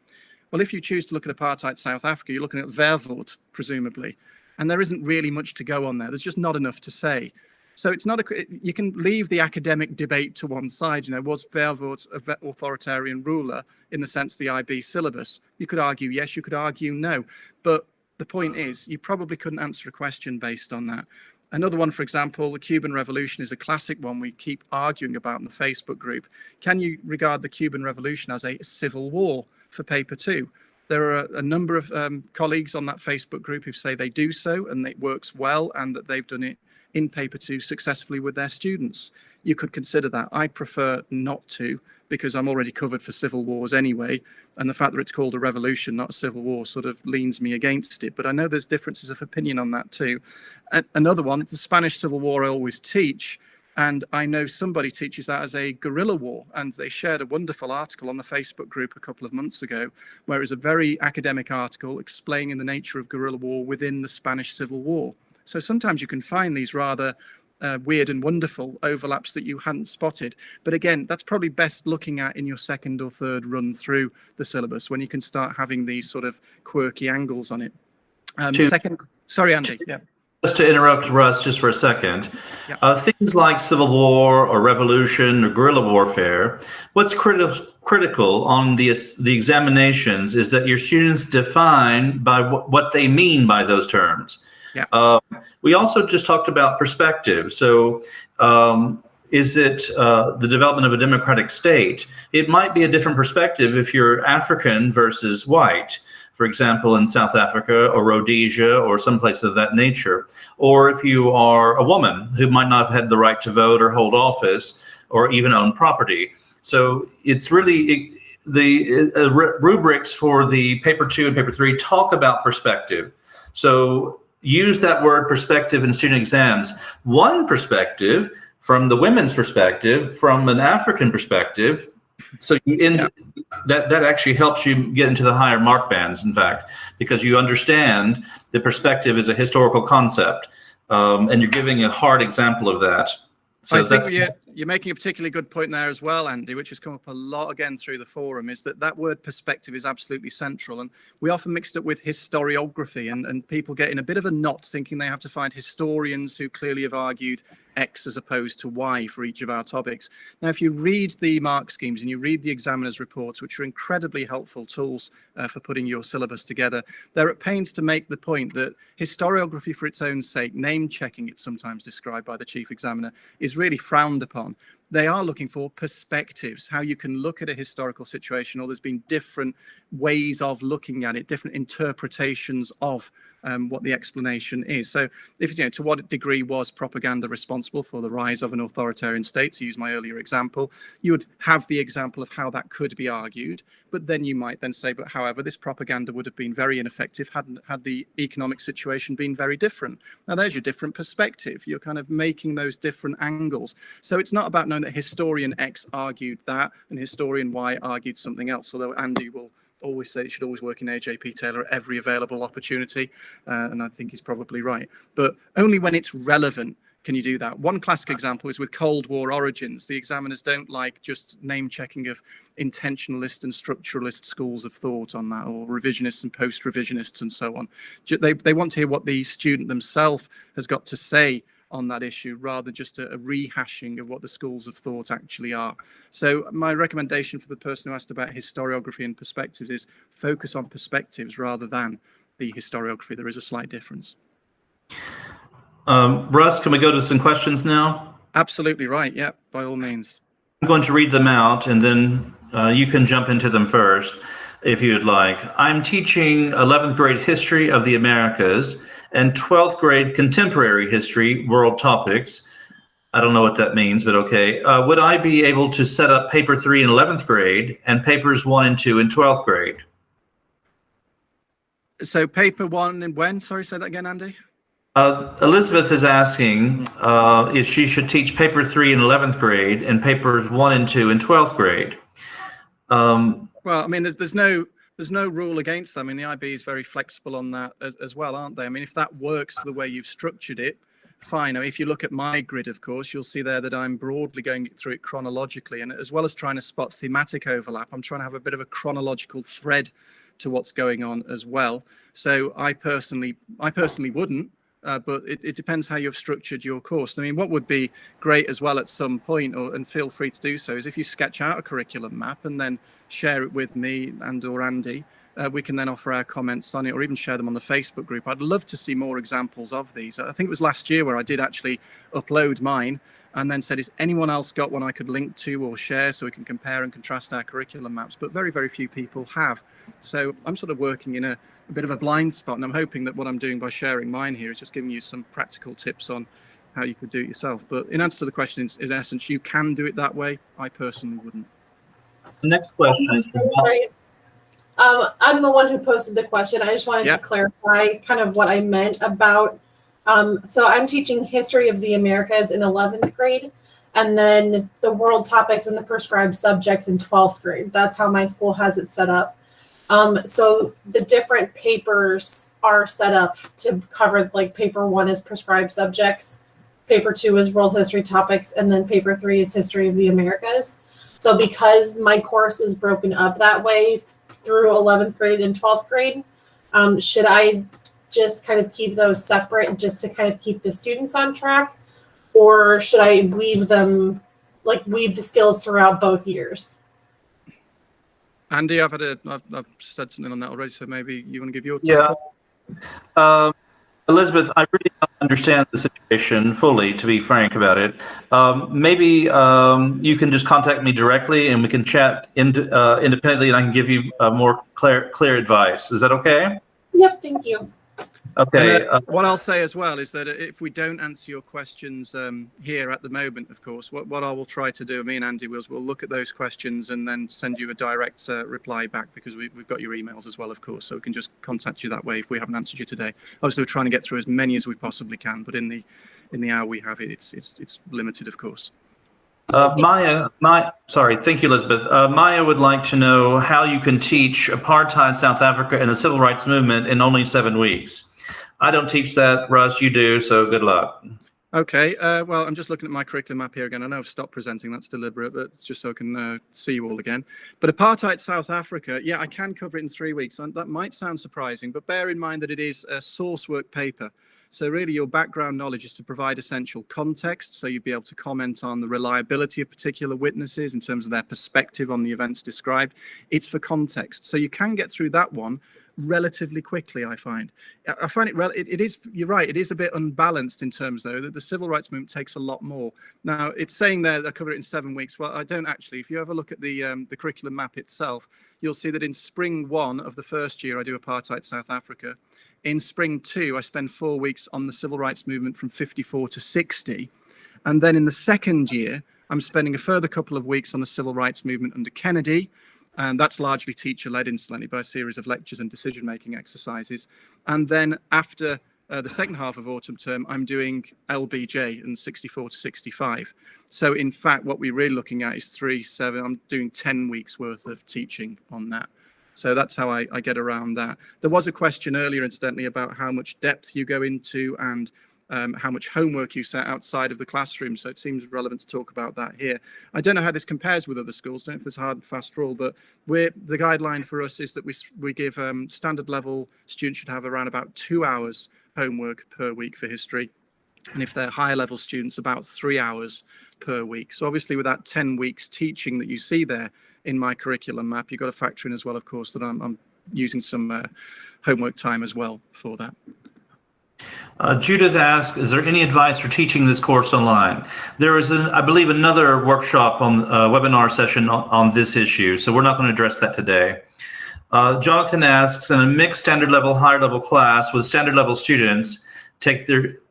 Well, if you choose to look at apartheid South Africa, you're looking at Verwoerd, presumably, and there isn't really much to go on there. There's just not enough to say. So it's not you can leave the academic debate to one side. You know, was Verwoerd an authoritarian ruler in the sense the IB syllabus? You could argue yes, you could argue no. But the point is, you probably couldn't answer a question based on that. Another one, for example, the Cuban Revolution is a classic one we keep arguing about in the Facebook group. Can you regard the Cuban Revolution as a civil war for paper 2? There are a number of colleagues on that Facebook group who say they do so and it works well and that they've done it in paper 2 successfully with their students. You could consider that. I prefer not to, because I'm already covered for civil wars anyway, and the fact that it's called a revolution, not a civil war, sort of leans me against it. But I know there's differences of opinion on that too. Another one, the Spanish Civil War I always teach, and I know somebody teaches that as a guerrilla war, and they shared a wonderful article on the Facebook group a couple of months ago, where it was a very academic article explaining the nature of guerrilla war within the Spanish Civil War. So sometimes you can find these rather weird and wonderful overlaps that you hadn't spotted. But again, that's probably best looking at in your second or third run through the syllabus when you can start having these sort of quirky angles on it. Sorry, Andy. Yeah. Just to interrupt Russ just for a second, Yeah. Things like civil war or revolution or guerrilla warfare, what's critical on the examinations is that your students define by what they mean by those terms. Yeah. We also just talked about perspective. So is it the development of a democratic state? It might be a different perspective if you're African versus white, for example, in South Africa or Rhodesia or someplace of that nature. Or if you are a woman who might not have had the right to vote or hold office or even own property. So it's really the rubrics for the paper 2 and paper 3 talk about perspective. So use that word perspective in student exams. One perspective from the women's perspective, from an African perspective. So that actually helps you get into the higher mark bands, in fact, because you understand the perspective is a historical concept, and you're giving a hard example of that. So I think you're making a particularly good point there as well, Andy, which has come up a lot again through the forum, is that word perspective is absolutely central. And we often mix it up with historiography, and people get in a bit of a knot thinking they have to find historians who clearly have argued X as opposed to Y for each of our topics. Now, if you read the mark schemes and you read the examiner's reports, which are incredibly helpful tools for putting your syllabus together, they're at pains to make the point that historiography for its own sake, name checking, it's sometimes described by the chief examiner, is really frowned upon. They are looking for perspectives, how you can look at a historical situation, or there's been different ways of looking at it, different interpretations of what the explanation is. So if, you know, to what degree was propaganda responsible for the rise of an authoritarian state, to use my earlier example, you would have the example of how that could be argued, but then you might then say, but however, this propaganda would have been very ineffective had the economic situation been very different. Now there's your different perspective. You're kind of making those different angles. So it's not about knowing that historian X argued that and historian Y argued something else, although Andy will always say it should always work in AJP Taylor at every available opportunity, and I think he's probably right. But only when it's relevant can you do that. One classic example is with Cold War origins. The examiners don't like just name checking of intentionalist and structuralist schools of thought on that, or revisionists and post-revisionists and so on. They want to hear what the student themselves has got to say on that issue, rather just a rehashing of what the schools of thought actually are. So my recommendation for the person who asked about historiography and perspectives is focus on perspectives rather than the historiography. There is a slight difference. Russ, can we go to some questions now? Absolutely right. Yeah, by all means. I'm going to read them out, and then you can jump into them first if you'd like. I'm teaching 11th grade history of the Americas and 12th grade contemporary history, world topics. I don't know what that means, but okay. Would I be able to set up paper 3 in 11th grade and papers 1 and 2 in 12th grade? So paper 1 and when? Sorry, say that again, Andy. Elizabeth is asking if she should teach paper 3 in 11th grade and papers 1 and 2 in 12th grade. Well, I mean, there's no rule against that. I mean, the IB is very flexible on that as well, aren't they? I mean, if that works for the way you've structured it, fine. I mean, if you look at my grid, of course, you'll see there that I'm broadly going through it chronologically, and as well as trying to spot thematic overlap, I'm trying to have a bit of a chronological thread to what's going on as well. So I personally wouldn't but it depends how you've structured your course. I mean, what would be great as well at some point, and feel free to do so, is if you sketch out a curriculum map and then share it with me and or Andy. We can then offer our comments on it, or even share them on the Facebook group. I'd love to see more examples of these. I think it was last year where I did actually upload mine and then said, is anyone else got one I could link to or share so we can compare and contrast our curriculum maps? But very, very few people have. So I'm sort of working in a bit of a blind spot, and I'm hoping that what I'm doing by sharing mine here is just giving you some practical tips on how you could do it yourself. But in answer to the question, in essence, you can do it that way. I personally wouldn't. The next question is from I'm the one who posted the question. I just wanted to clarify kind of what I meant about, so I'm teaching history of the Americas in 11th grade, and then the world topics and the prescribed subjects in 12th grade. That's how my school has it set up. So the different papers are set up to cover, like paper 1 is prescribed subjects, paper 2 is world history topics, and then paper 3 is history of the Americas. So because my course is broken up that way through 11th grade and 12th grade, should I just kind of keep those separate just to kind of keep the students on track? Or should I weave them, like weave the skills throughout both years? Andy, I've said something on that already, so maybe you want to give your take? Yeah. Elizabeth, I really don't understand the situation fully, to be frank about it. Maybe you can just contact me directly and we can chat independently, and I can give you more clear advice. Is that okay? Yep, thank you. Okay. What I'll say as well is that if we don't answer your questions here at the moment, of course, what I will try to do, me and Andy we'll look at those questions and then send you a direct reply back, because we've got your emails as well, of course, so we can just contact you that way if we haven't answered you today. Obviously, we're trying to get through as many as we possibly can, but in the hour we have, it's limited, of course. Sorry, thank you, Elizabeth. Maya would like to know how you can teach apartheid South Africa and the civil rights movement in only 7 weeks. I don't teach that, Russ, you do, so good luck. Okay, well, I'm just looking at my curriculum map here again. I know I've stopped presenting, that's deliberate, but it's just so I can see you all again. But apartheid South Africa, yeah, I can cover it in 3 weeks. And that might sound surprising, but bear in mind that it is a source work paper. So really your background knowledge is to provide essential context, so you'd be able to comment on the reliability of particular witnesses in terms of their perspective on the events described. It's for context. So you can get through that one relatively quickly, I find. It is, you're right, it is a bit unbalanced in terms, though, that the civil rights movement takes a lot more. Now, it's saying there I cover it in 7 weeks. Well, I don't actually. If you have a look at the curriculum map itself, you'll see that in spring 1 of the first year, I do apartheid South Africa. In spring 2, I spend 4 weeks on the civil rights movement from 54 to 60. And then in the second year, I'm spending a further couple of weeks on the civil rights movement under Kennedy. And that's largely teacher-led, incidentally, by a series of lectures and decision-making exercises. And then after the second half of autumn term, I'm doing LBJ and 64 to 65. So in fact, what we're really looking at is 3, 7, I'm doing 10 weeks worth of teaching on that. So that's how I get around that. There was a question earlier, incidentally, about how much depth you go into and how much homework you set outside of the classroom. So it seems relevant to talk about that here. I don't know how this compares with other schools. Don't know if there's a hard and fast rule, but the guideline for us is that we give standard level students should have around about 2 hours homework per week for history. And if they're higher level students, about 3 hours per week. So obviously with that 10 weeks teaching that you see there in my curriculum map, you've got to factor in as well, of course, that I'm using some homework time as well for that. Judith asks, is there any advice for teaching this course online? There is, I believe, another workshop on webinar session on this issue, so we're not going to address that today. Jonathan asks, in a mixed standard level, higher level class with standard level students,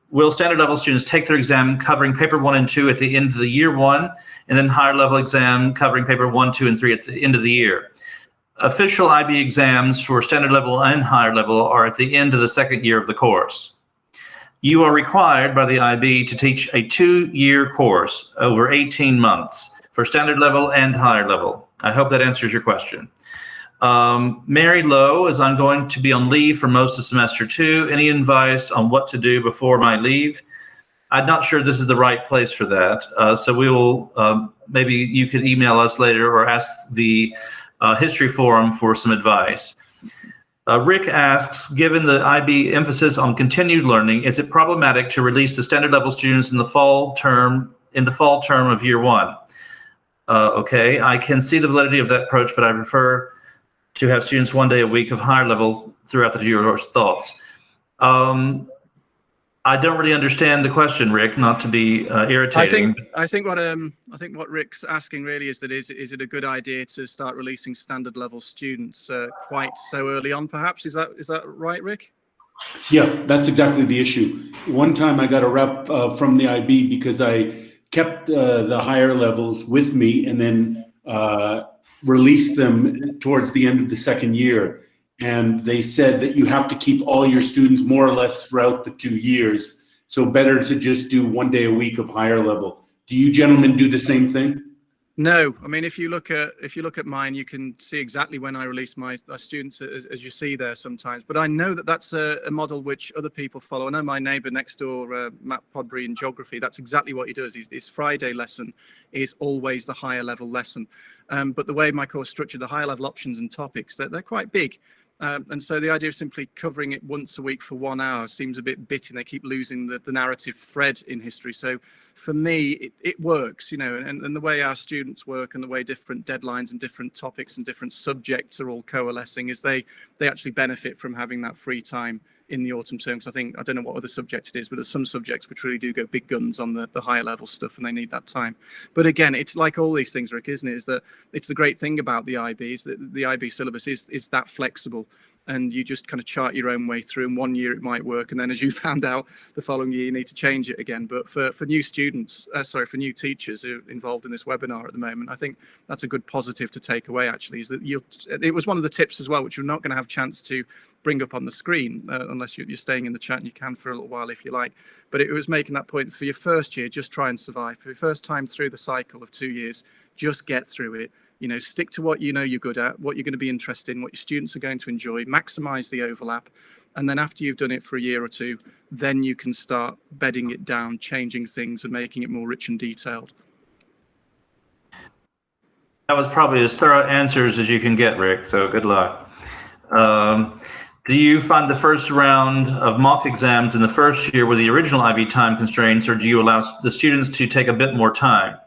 will standard level students take their exam covering paper 1 and 2 at the end of the year 1, and then higher level exam covering paper 1, 2, and 3 at the end of the year? Official IB exams for standard level and higher level are at the end of the second year of the course. You are required by the IB to teach a 2-year course over 18 months for standard level and higher level. I hope that answers your question. Mary Lowe is, I'm going to be on leave for most of semester 2. Any advice on what to do before my leave? I'm not sure this is the right place for that. So we will, maybe you could email us later or ask the History Forum for some advice. Rick asks, given the IB emphasis on continued learning, is it problematic to release the standard level students in the fall term of year one? Okay, I can see the validity of that approach, but I prefer to have students 1 day a week of higher level throughout the year. Thoughts? I don't really understand the question, Rick, not to be irritating. I think what Rick's asking really is that is it a good idea to start releasing standard level students quite so early on, perhaps? Is that right, Rick? Yeah, that's exactly the issue. One time I got a rep from the IB because I kept the higher levels with me and then released them towards the end of the second year. And they said that you have to keep all your students more or less throughout the 2 years. So better to just do 1 day a week of higher level. Do you gentlemen do the same thing? No, I mean, if you look at mine, you can see exactly when I release my students, as you see there sometimes. But I know that that's a model which other people follow. I know my neighbour next door, Matt Podbury, in geography. That's exactly what he does. His Friday lesson is always the higher level lesson. But the way my course is structured, the higher level options and topics, they're quite big. And so the idea of simply covering it once a week for 1 hour seems a bit bitty. They keep losing the narrative thread in history. So for me, it works, you know, and the way our students work and the way different deadlines and different topics and different subjects are all coalescing is they actually benefit from having that free time in the autumn term. Because I don't know what other subject it is, but there's some subjects which really do go big guns on the higher level stuff and they need that time. But again, it's like all these things, Rick, isn't it? Is that it's the great thing about the IB is that the IB syllabus is that flexible. And you just kind of chart your own way through. And 1 year it might work, and then as you found out, the following year you need to change it again. But for new students, for new teachers who are involved in this webinar at the moment, I think that's a good positive to take away. Actually, is that it was one of the tips as well, which you're not going to have a chance to bring up on the screen unless you're staying in the chat, and you can for a little while if you like. But it was making that point for your first year, just try and survive. For your first time through the cycle of 2 years, just get through it. You know, stick to what you know you're good at, what you're going to be interested in, what your students are going to enjoy, maximize the overlap. And then after you've done it for a year or two, then you can start bedding it down, changing things and making it more rich and detailed. That was probably as thorough answers as you can get, Rick, so good luck. Do you find the first round of mock exams in the first year with the original IB time constraints, or do you allow the students to take a bit more time?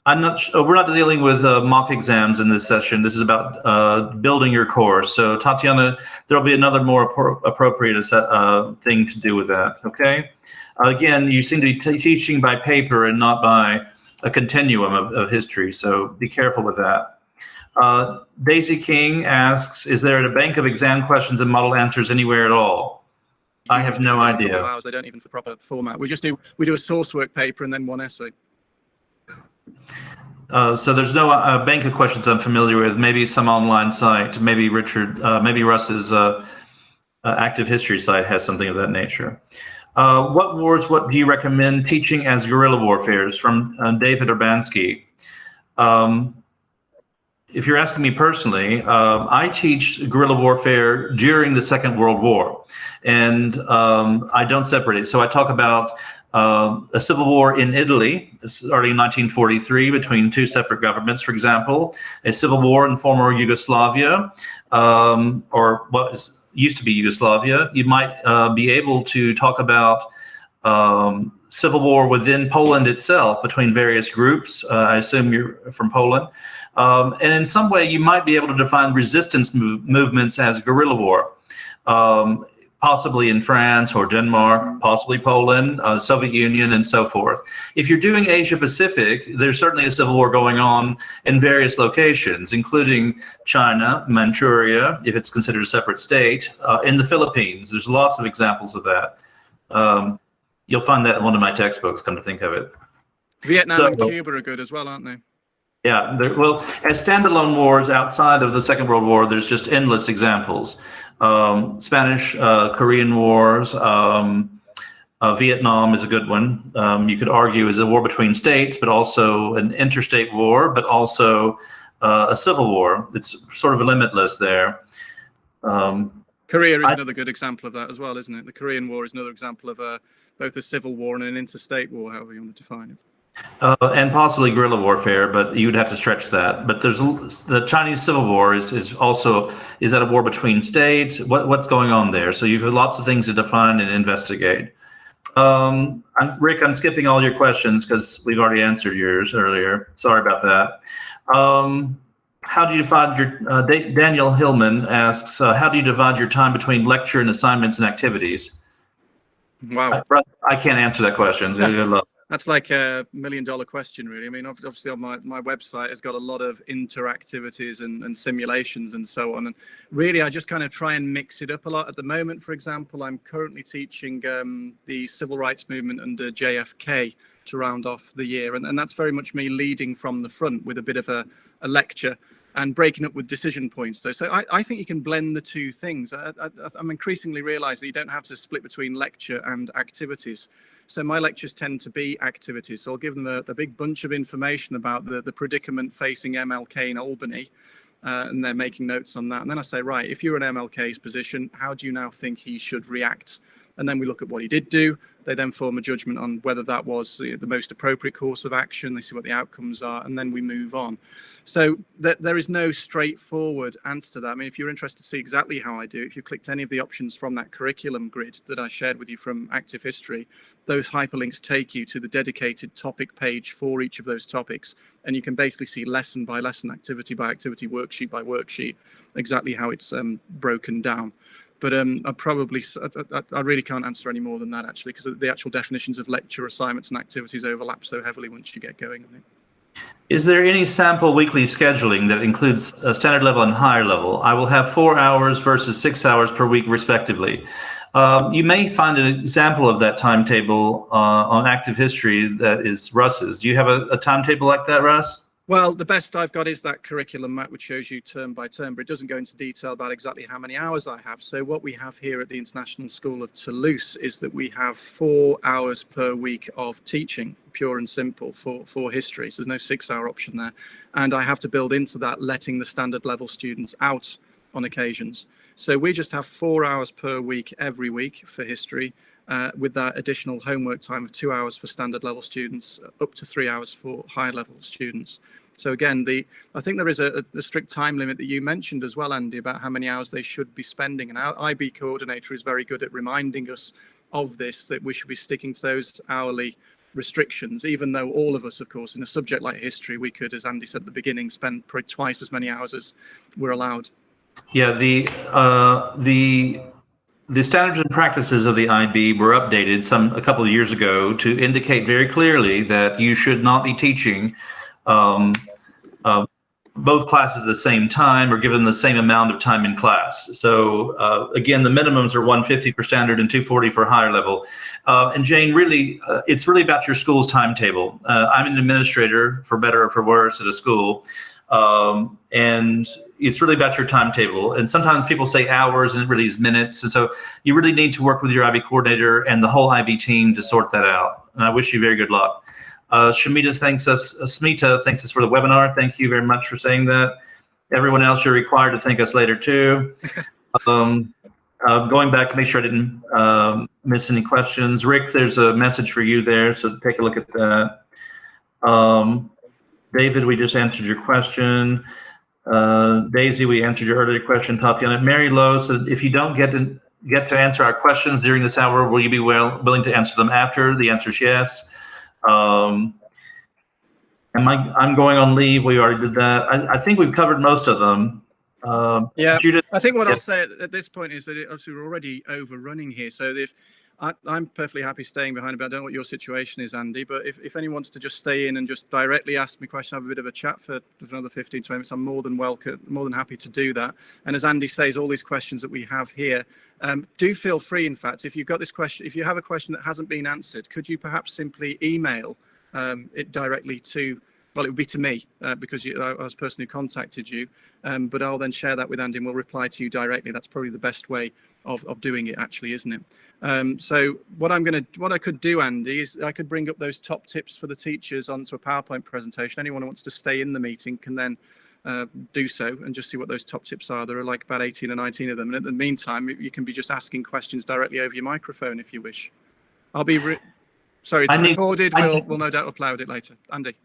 We're not dealing with mock exams in this session. This is about building your course. So Tatiana, there'll be another more appropriate thing to do with that, okay? Again, you seem to be teaching by paper and not by a continuum of history, so be careful with that. Daisy King asks, is there a bank of exam questions and model answers anywhere at all? I have no idea. They don't even for proper format. We do a source work paper and then one essay. So there's no bank of questions I'm familiar with. Maybe some online site. Maybe maybe Russ's active history site has something of that nature. What do you recommend teaching as guerrilla warfares? From David Urbanski. If you're asking me personally, I teach guerrilla warfare during the Second World War, and I don't separate it. So I talk about a civil war in Italy, starting in 1943 between two separate governments, for example, a civil war in former Yugoslavia, or what used to be Yugoslavia. You might be able to talk about civil war within Poland itself between various groups. I assume you're from Poland. And in some way, you might be able to define resistance movements as guerrilla war. Possibly in France or Denmark, possibly Poland, Soviet Union, and so forth. If you're doing Asia Pacific, there's certainly a civil war going on in various locations, including China, Manchuria, if it's considered a separate state, in the Philippines. There's lots of examples of that. You'll find that in one of my textbooks, come to think of it. Vietnam and Cuba are good as well, aren't they? Yeah, well, as standalone wars outside of the Second World War, there's just endless examples. Spanish, Korean wars, Vietnam is a good one. You could argue is a war between states, but also an interstate war, but also a civil war. It's sort of limitless there. Korea is another good example of that as well, isn't it? The Korean War is another example of both a civil war and an interstate war, however you want to define it. And possibly guerrilla warfare, but you'd have to stretch that. But there's the Chinese Civil War is also that a war between states? What's going on there? So you've got lots of things to define and investigate. Rick, I'm skipping all your questions because we've already answered yours earlier. Sorry about that. How do you divide your, Daniel Hillman asks, how do you divide your time between lecture and assignments and activities? Wow. I can't answer that question. Good luck. That's like $1 million question, really. I mean, obviously on my website has got a lot of interactivities and simulations and so on. And really, I just kind of try and mix it up a lot. At the moment, for example, I'm currently teaching the civil rights movement under JFK to round off the year. And that's very much me leading from the front with a bit of a lecture and breaking up with decision points. So I think you can blend the two things. I'm increasingly realizing that you don't have to split between lecture and activities. So my lectures tend to be activities. So I'll give them a big bunch of information about the predicament facing MLK in Albany, and they're making notes on that. And then I say, right, if you're in MLK's position, how do you now think he should react? And then we look at what he did do. They then form a judgment on whether that was the most appropriate course of action. They see what the outcomes are, and then we move on. So there is no straightforward answer to that. I mean, if you're interested to see exactly how I do it, if you clicked any of the options from that curriculum grid that I shared with you from Active History, those hyperlinks take you to the dedicated topic page for each of those topics. And you can basically see lesson by lesson, activity by activity, worksheet by worksheet, exactly how it's broken down. But I really can't answer any more than that, actually, because the actual definitions of lecture, assignments, and activities overlap so heavily once you get going, I think. Is there any sample weekly scheduling that includes a standard level and higher level? I will have 4 hours versus 6 hours per week, respectively. You may find an example of that timetable on Active History that is Russ's. Do you have a timetable like that, Russ? Well, the best I've got is that curriculum map, which shows you term by term, but it doesn't go into detail about exactly how many hours I have. So what we have here at the International School of Toulouse is that we have 4 hours per week of teaching, pure and simple, for history. So there's no 6-hour option there. And I have to build into that letting the standard level students out on occasions. So we just have 4 hours per week every week for history, with that additional homework time of 2 hours for standard level students, up to 3 hours for higher level students. So again, I think there is a strict time limit that you mentioned as well, Andy, about how many hours they should be spending. And our IB coordinator is very good at reminding us of this, that we should be sticking to those hourly restrictions, even though all of us, of course, in a subject like history, we could, as Andy said at the beginning, spend probably twice as many hours as we're allowed. Yeah, the standards and practices of the IB were updated a couple of years ago to indicate very clearly that you should not be teaching both classes at the same time or given the same amount of time in class. So again, the minimums are 150 for standard and 240 for higher level. And Jane, really, it's really about your school's timetable. I'm an administrator, for better or for worse, at a school. And it's really about your timetable. And sometimes people say hours and it really is minutes. And so you really need to work with your IB coordinator and the whole IB team to sort that out. And I wish you very good luck. Smita thanks us for the webinar. Thank you very much for saying that. Everyone else, you're required to thank us later too. Going back to make sure I didn't miss any questions. Rick, there's a message for you there, so take a look at that. David, we just answered your question. Daisy, we answered your earlier question. Tatiana, Mary Lowe said, if you don't get to answer our questions during this hour, will you be willing to answer them after? The answer is yes. I'm going on leave. We already did that. I think we've covered most of them. Yeah, Judith, I think what I'll say at this point is that obviously we're already overrunning here. So if I'm perfectly happy staying behind, but I don't know what your situation is, Andy. But if anyone wants to just stay in and just directly ask me questions, have a bit of a chat for another 15, 20 minutes, I'm more than happy to do that. And as Andy says, all these questions that we have here, do feel free. In fact, if you've got this question, if you have a question that hasn't been answered, could you perhaps simply email it directly to, well, it would be to me because I was the person who contacted you, but I'll then share that with Andy and we'll reply to you directly. That's probably the best way of doing it, actually, isn't it? So what I could do, Andy, is I could bring up those top tips for the teachers onto a PowerPoint presentation. Anyone who wants to stay in the meeting can then do so and just see what those top tips are. There are like about 18 or 19 of them. And in the meantime, you can be just asking questions directly over your microphone if you wish. Sorry, it's recorded. I We'll no doubt upload it later. Andy.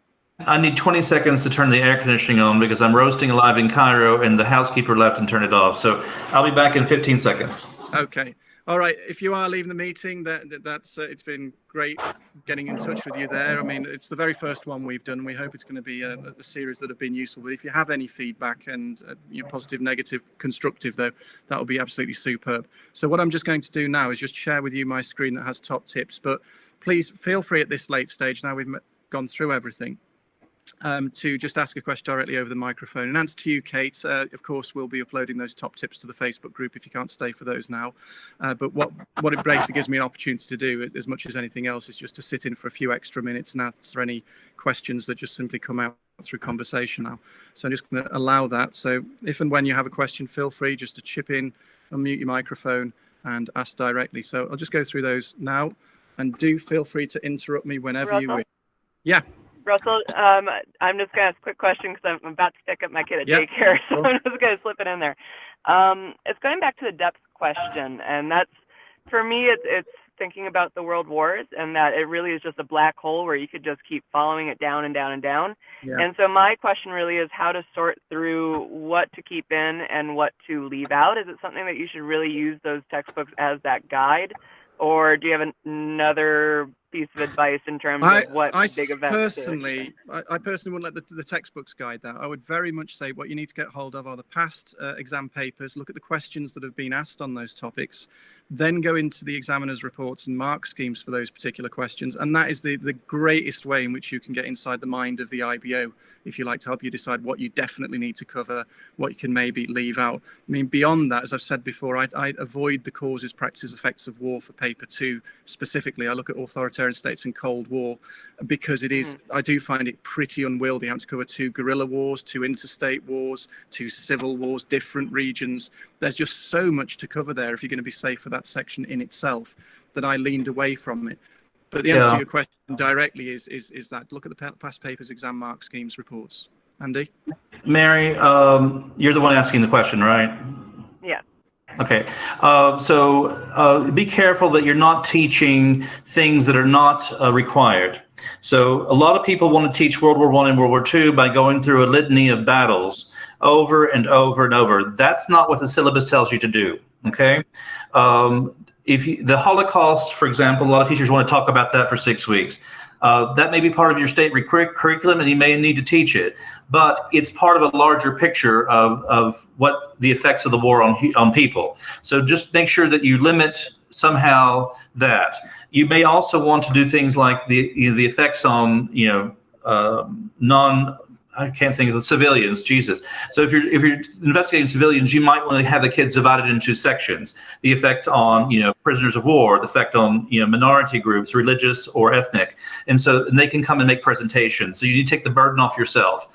I need 20 seconds to turn the air conditioning on because I'm roasting live in Cairo and the housekeeper left and turned it off. So I'll be back in 15 seconds. Okay. All right. If you are leaving the meeting, that's it's been great getting in touch with you there. I mean, it's the very first one we've done. We hope it's going to be a series that have been useful. But if you have any feedback and positive, negative, constructive, though, that will be absolutely superb. So what I'm just going to do now is just share with you my screen that has top tips. But please feel free at this late stage, now we've gone through everything, to just ask a question directly over the microphone. In answer to you, Kate, of course, we'll be uploading those top tips to the Facebook group if you can't stay for those now. But what it basically gives me an opportunity to do, as much as anything else, is just to sit in for a few extra minutes and answer any questions that just simply come out through conversation now. So I'm just going to allow that. So if and when you have a question, feel free just to chip in, unmute your microphone and ask directly. So I'll just go through those now, and do feel free to interrupt me whenever you wish. Yeah. Russell, I'm just going to ask a quick question because I'm about to pick up my kid at daycare, so I'm just going to slip it in there. It's going back to the depth question, and that's, for me, it's thinking about the world wars, and that it really is just a black hole where you could just keep following it down and down and down. Yeah. And so my question really is how to sort through what to keep in and what to leave out. Is it something that you should really use those textbooks as that guide? Or do you have another piece of advice in terms of what big events I personally wouldn't let the textbooks guide that. I would very much say what you need to get hold of are the past exam papers, look at the questions that have been asked on those topics, then go into the examiner's reports and mark schemes for those particular questions. And that is the greatest way in which you can get inside the mind of the IBO, if you like, to help you decide what you definitely need to cover, what you can maybe leave out. I mean, beyond that, as I've said before, I avoid the causes, practices, effects of war for paper 2 specifically. I look at authoritarian states and Cold War because it is, I do find it pretty unwieldy. I have to cover 2 guerrilla wars, 2 interstate wars, 2 civil wars, different regions. There's just so much to cover there if you're going to be safe for that section in itself that I leaned away from it. But the answer to your question directly is that look at the past papers, exam mark schemes, reports. Andy? Mary, you're the one asking the question, right? Yeah. Okay, so be careful that you're not teaching things that are not required. So a lot of people want to teach World War I and World War II by going through a litany of battles over and over and over. That's not what the syllabus tells you to do, okay? The Holocaust, for example, a lot of teachers want to talk about that for 6 weeks. That may be part of your state curriculum and you may need to teach it, but it's part of a larger picture of what the effects of the war on people. So just make sure that you limit somehow that. You may also want to do things like the effects on, I can't think of the civilians, Jesus. So if you're investigating civilians, you might want to have the kids divided into sections. The effect on, prisoners of war, the effect on, minority groups, religious or ethnic. And they can come and make presentations. So you need to take the burden off yourself.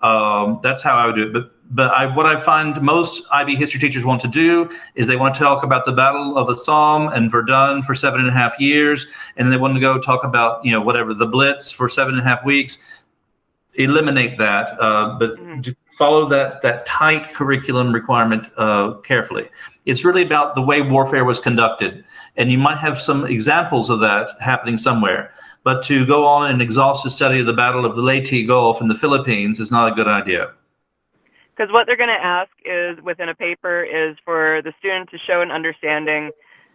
That's how I would do it. But what I find most IB history teachers want to do is they want to talk about the Battle of the Somme and Verdun for 7.5 years. And then they want to go talk about, whatever, the Blitz for 7.5 weeks. Eliminate that, but follow that tight curriculum requirement carefully. It's really about the way warfare was conducted, and you might have some examples of that happening somewhere. But to go on an exhaustive study of the Battle of the Leyte Gulf in the Philippines is not a good idea. Because what they're going to ask is, within a paper, is for the student to show an understanding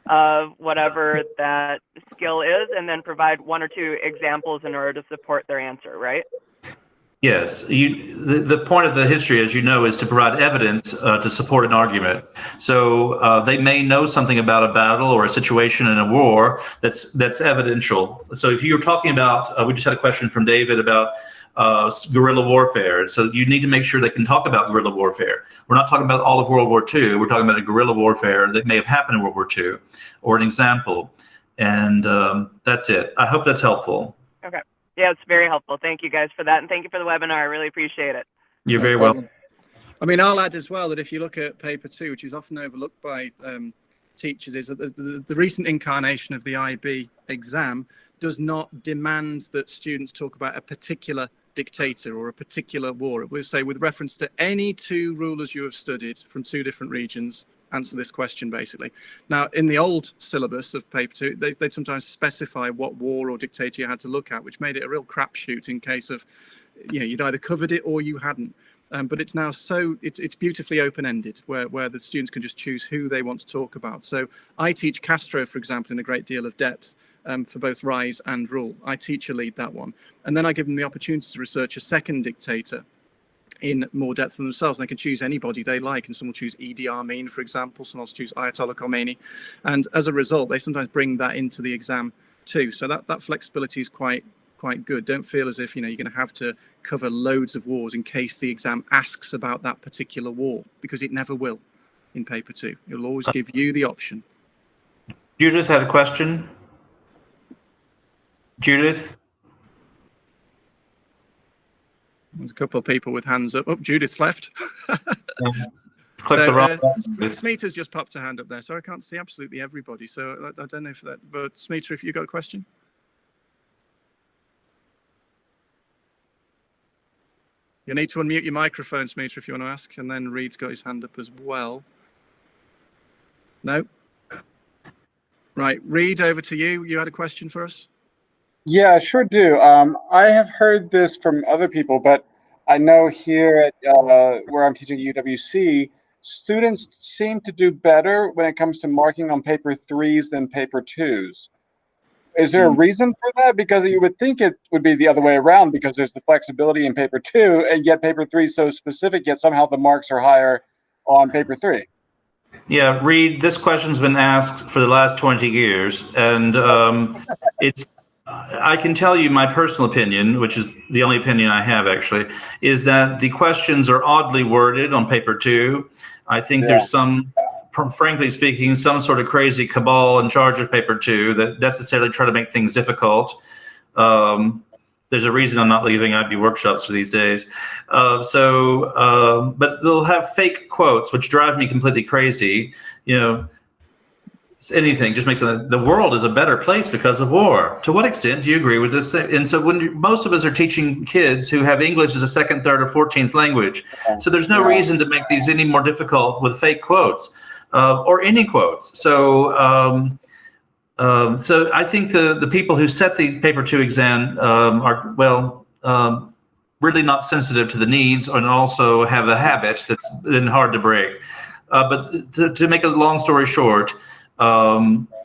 of whatever that skill is, and then provide 1 or 2 examples in order to support their answer, right? Yes, the point of the history, as you know, is to provide evidence to support an argument. So they may know something about a battle or a situation in a war that's evidential. So if you're talking about, we just had a question from David about guerrilla warfare. So you need to make sure they can talk about guerrilla warfare. We're not talking about all of World War II. We're talking about a guerrilla warfare that may have happened in World War II, or an example. And that's it. I hope that's helpful. Okay. Yeah, it's very helpful. Thank you guys for that. And thank you for the webinar. I really appreciate it. You're very welcome. I mean, I'll add as well that if you look at paper 2, which is often overlooked by teachers, is that the recent incarnation of the IB exam does not demand that students talk about a particular dictator or a particular war. It will say, with reference to any 2 rulers you have studied from 2 different regions, answer this question, basically. Now, in the old syllabus of paper 2, they'd sometimes specify what war or dictator you had to look at, which made it a real crapshoot in case of, you'd either covered it or you hadn't. But it's now it's beautifully open-ended, where the students can just choose who they want to talk about. So I teach Castro, for example, in a great deal of depth for both rise and rule. I teacher lead that one. And then I give them the opportunity to research a second dictator in more depth for themselves. And they can choose anybody they like, and some will choose Idi Amin, for example, some will choose Ayatollah Khomeini, and as a result they sometimes bring that into the exam too. So that flexibility is quite good. Don't feel as if you're going to have to cover loads of wars in case the exam asks about that particular war, because it never will in paper 2. It'll always give you the option. Judith had a question. Judith? There's a couple of people with hands up. Oh, Judith's left. Click the wrong button. Smita's just popped a hand up there, so I can't see absolutely everybody. So I don't know if that, but Smita, if you got a question? You need to unmute your microphone, Smita, if you want to ask, and then Reed's got his hand up as well. No? Right, Reed, over to you. You had a question for us? Yeah, I sure do. I have heard this from other people, but I know here at where I'm teaching at UWC, students seem to do better when it comes to marking on paper 3s than paper 2s. Is there a reason for that? Because you would think it would be the other way around, because there's the flexibility in paper 2, and yet paper 3 is so specific, yet somehow the marks are higher on paper 3. Yeah, Reed, this question's been asked for the last 20 years, and I can tell you my personal opinion, which is the only opinion I have actually, is that the questions are oddly worded on paper 2. I think there's some, frankly speaking, some sort of crazy cabal in charge of paper 2 that necessarily try to make things difficult. There's a reason I'm not leaving IB workshops for these days. But they'll have fake quotes, which drive me completely crazy. Anything just makes the world is a better place because of war. To what extent do you agree with this? And so most of us are teaching kids who have English as a second, third, or 14th language. So there's no reason to make these any more difficult with fake quotes or any quotes. So I think the people who set the paper 2 exam are, really not sensitive to the needs, and also have a habit that's been hard to break. But to make a long story short,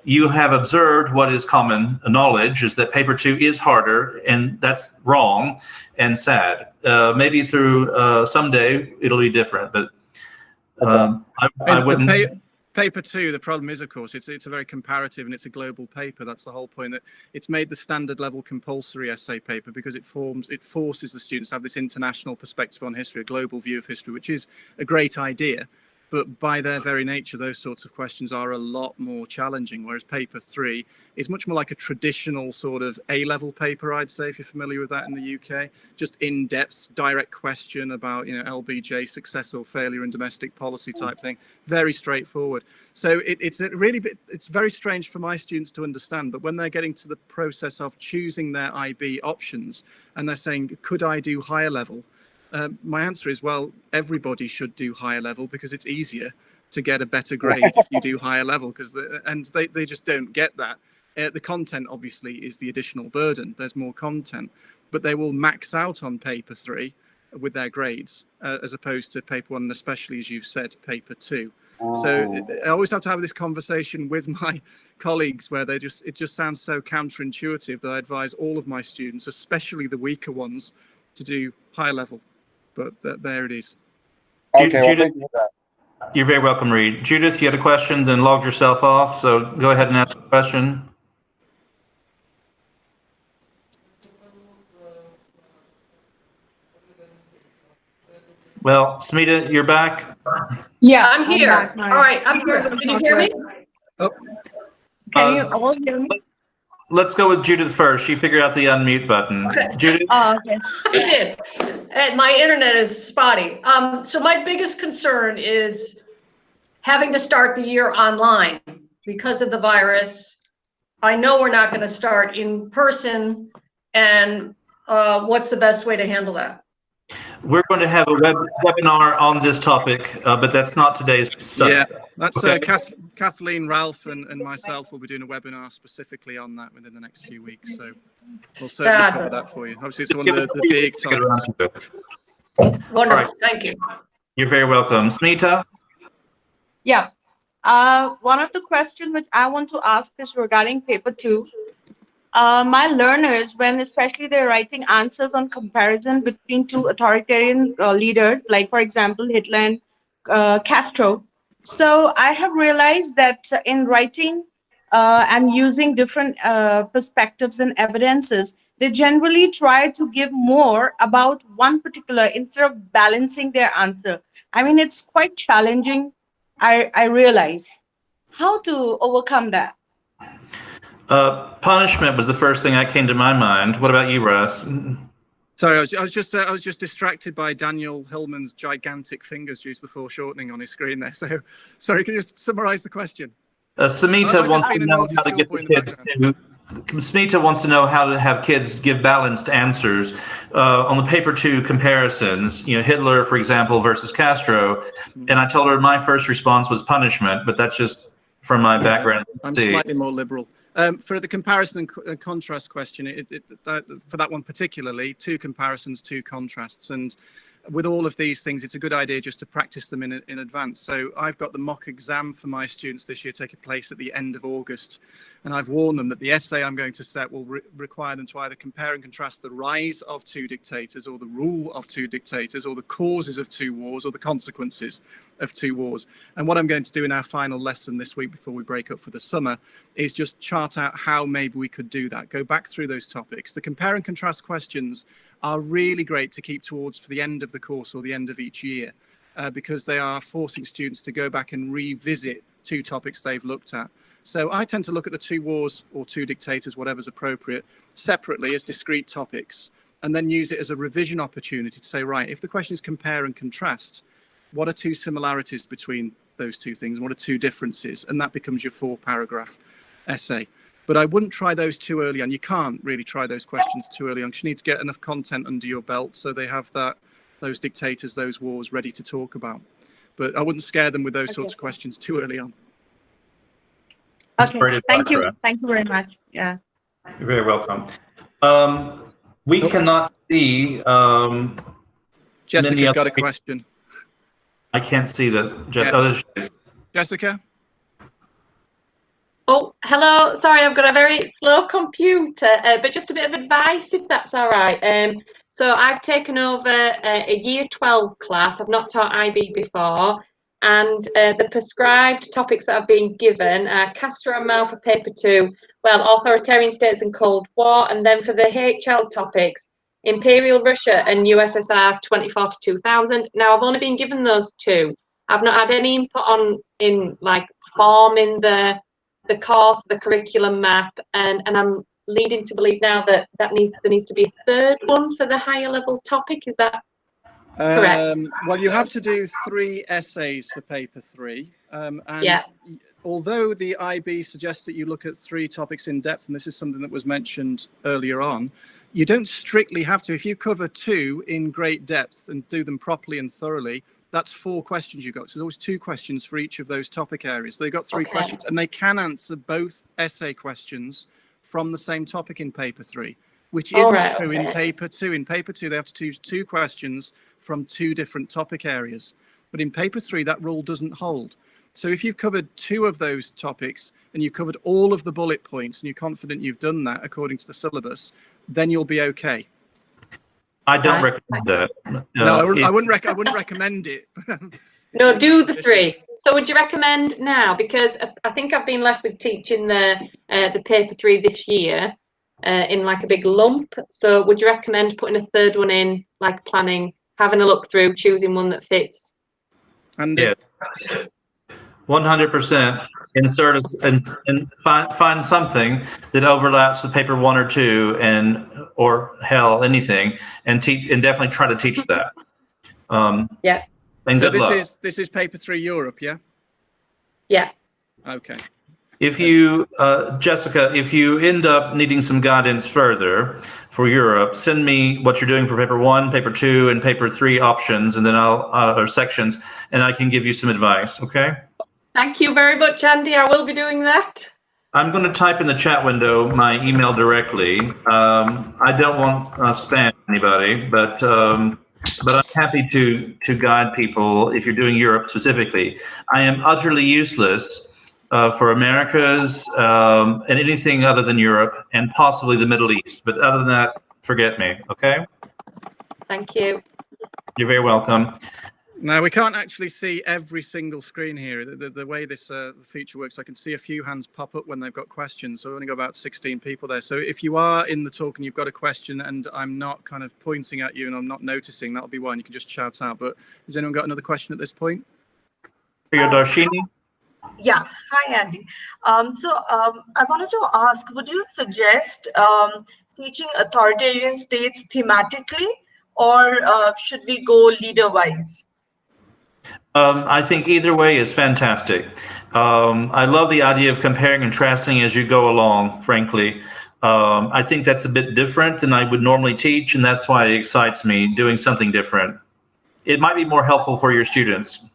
you have observed what is common knowledge, is that paper 2 is harder, and that's wrong and sad. Maybe through someday it'll be different, but I wouldn't. Paper 2, the problem is, of course, it's a very comparative and it's a global paper. That's the whole point, that it's made the standard level compulsory essay paper because it forces the students to have this international perspective on history, a global view of history, which is a great idea. But by their very nature, those sorts of questions are a lot more challenging, whereas paper 3 is much more like a traditional sort of A-level paper, I'd say, if you're familiar with that in the UK. Just in-depth, direct question about, LBJ, success or failure in domestic policy type thing. Very straightforward. So it's very strange for my students to understand, but when they're getting to the process of choosing their IB options, and they're saying, could I do higher level? My answer is, well, everybody should do higher level because it's easier to get a better grade if you do higher level, and they just don't get that. The content, obviously, is the additional burden. There's more content, but they will max out on paper 3 with their grades, as opposed to paper 1, and especially, as you've said, paper 2. So I always have to have this conversation with my colleagues where it just sounds so counterintuitive that I advise all of my students, especially the weaker ones, to do higher level. But there it is. Okay, Judith, you're very welcome, Reed. Judith, you had a question, then logged yourself off, so go ahead and ask a question. Well, Smita, you're back? Yeah, I'm here. All right, I'm here. Can you hear me? Oh. Can you all hear me? Let's go with Judith first. She figured out the unmute button. Okay. Judith? Okay. I did. And my internet is spotty. So my biggest concern is having to start the year online because of the virus. I know we're not going to start in person, and what's the best way to handle that? we're going to have a webinar on this topic, but that's not today's subject. Yeah, that's okay? Kathleen, Ralph, and myself will be doing a webinar specifically on that within the next few weeks. So we'll certainly cover that for you. Obviously, it's one of the big topics. Wonderful. Right. Thank you. You're very welcome. Smita? Yeah. One of the questions which I want to ask is regarding paper 2. My learners, when especially they're writing answers on comparison between two authoritarian leaders, like for example, Hitler and Castro. So I have realized that in writing and using different perspectives and evidences, they generally try to give more about one particular instead of balancing their answer. I mean, it's quite challenging, I realize. How to overcome that? Punishment was the first thing that came to my mind. What about you, Russ? Sorry, I was just distracted by Daniel Hillman's gigantic fingers due to the foreshortening on his screen there. So, sorry, can you just summarize the question? Samita wants to know how to get the kids to. Smita wants to know how to have kids give balanced answers on the paper 2 comparisons. You know, Hitler, for example, versus Castro, and I told her my first response was punishment, but that's just from my background. I'm slightly more liberal. For the comparison and contrast question, for that one particularly, 2 comparisons, 2 contrasts, and with all of these things, it's a good idea just to practice them in advance. So I've got the mock exam for my students this year taking place at the end of August. And I've warned them that the essay I'm going to set will require them to either compare and contrast the rise of 2 dictators or the rule of 2 dictators or the causes of 2 wars or the consequences of 2 wars. And what I'm going to do in our final lesson this week before we break up for the summer is just chart out how maybe we could do that. Go back through those topics. The compare and contrast questions are really great to keep towards for the end of the course or the end of each year because they are forcing students to go back and revisit 2 topics they've looked at. So I tend to look at the 2 wars or 2 dictators, whatever's appropriate, separately as discrete topics, and then use it as a revision opportunity to say, right, if the question is compare and contrast, what are 2 similarities between those 2 things? What are 2 differences? And that becomes your 4-paragraph essay. But I wouldn't try those too early on. You can't really try those questions too early on because you need to get enough content under your belt so they have those dictators, those wars ready to talk about. But I wouldn't scare them with those sorts of questions too early on. Okay, thank you. Thank you very much. Yeah. You're very welcome. We cannot see. Jessica's got a question. I can't see that. Jessica? Oh, hello. Sorry, I've got a very slow computer, but just a bit of advice, if that's all right. So I've taken over a Year 12 class. I've not taught IB before. And the prescribed topics that have been given are Castro and Mao for paper 2, well, authoritarian states and Cold War, and then for the HL topics, Imperial Russia and USSR 24 to 2000. Now, I've only been given those 2. I've not had any input in like forming the course, the curriculum map, and I'm leading to believe now that there needs to be a 3rd one for the higher level topic. Is that correct? Well, you have to do 3 essays for paper 3. And yeah. Although the IB suggests that you look at 3 topics in depth, and this is something that was mentioned earlier on, you don't strictly have to. If you cover 2 in great depth and do them properly and thoroughly, that's 4 questions you've got. So there's always 2 questions for each of those topic areas. So they've got 3 questions, and they can answer both essay questions from the same topic in paper 3, which isn't true in paper 2. In paper 2, they have to choose 2 questions from 2 different topic areas. But in paper 3, that rule doesn't hold. So if you've covered 2 of those topics and you've covered all of the bullet points and you're confident you've done that according to the syllabus, then you'll be okay. I don't recommend that. No, I wouldn't recommend it. No, do the 3. So would you recommend now? Because I think I've been left with teaching the paper 3 this year in like a big lump. So would you recommend putting a 3rd one in, like planning, having a look through, choosing one that fits? And yeah. 100% insert and find something that overlaps with paper 1 or 2 or hell anything and teach and definitely try to teach that. Yeah. And good luck. This is paper 3 Europe, yeah? Yeah. Okay. If you, Jessica, if you end up needing some guidance further for Europe, send me what you're doing for paper 1, paper 2, and paper 3 options, and then or sections, and I can give you some advice, okay? Thank you very much, Andy. I will be doing that. I'm going to type in the chat window my email directly. I don't want spam anybody, but I'm happy to guide people if you're doing Europe specifically. I am utterly useless for Americas and anything other than Europe and possibly the Middle East. But other than that, forget me, okay? Thank you. You're very welcome. Now, we can't actually see every single screen here. The way this feature works, I can see a few hands pop up when they've got questions. So we've only got about 16 people there. So if you are in the talk and you've got a question and I'm not kind of pointing at you and I'm not noticing, that'll be one. You can just shout out. But has anyone got another question at this point? Darshini? Yeah. Hi, Andy. I wanted to ask, would you suggest teaching authoritarian states thematically, or should we go leader-wise? I think either way is fantastic. I love the idea of comparing and contrasting as you go along, frankly. I think that's a bit different than I would normally teach, and that's why it excites me, doing something different. It might be more helpful for your students.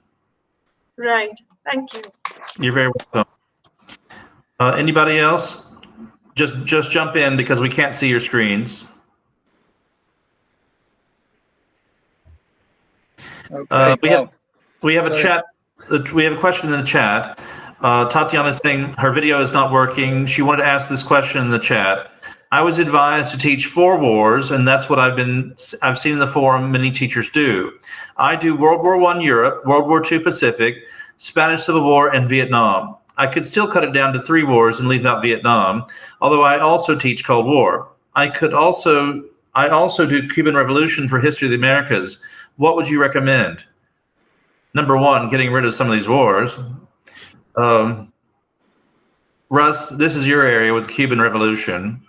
Right. Thank you. You're very welcome. Anybody else? Just jump in because we can't see your screens. Okay. We have a chat. We have a question in the chat. Tatiana is saying her video is not working. She wanted to ask this question in the chat. I was advised to teach 4 wars, and that's what I've seen in the forum many teachers do. I do World War I Europe, World War II Pacific, Spanish Civil War, and Vietnam. I could still cut it down to 3 wars and leave out Vietnam, although I also teach Cold War. I also do Cuban Revolution for History of the Americas. What would you recommend? Number 1, getting rid of some of these wars. Russ, this is your area with Cuban Revolution.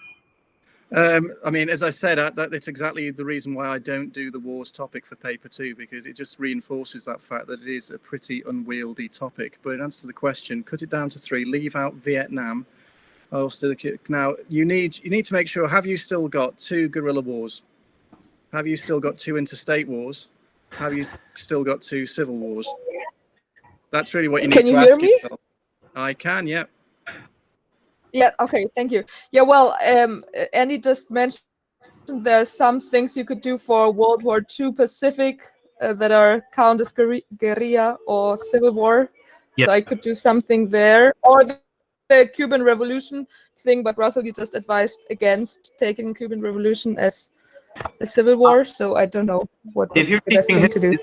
I mean, as I said, that's exactly the reason why I don't do the wars topic for paper 2, because it just reinforces that fact that it is a pretty unwieldy topic. But in answer to the question, cut it down to 3, leave out Vietnam. Now, you need to make sure, have you still got 2 guerrilla wars? Have you still got 2 interstate wars? Have you still got 2 civil wars? That's really what you need to ask yourself. Can you hear me? I can, yeah. Yeah, okay, thank you. Yeah, well, Andy just mentioned there's some things you could do for World War II Pacific that are count as guerrilla or civil war. Yeah. So I could do something there. Or the Cuban Revolution thing, but Russell, you just advised against taking Cuban Revolution as a civil war, so I don't know what if you're teaching to do.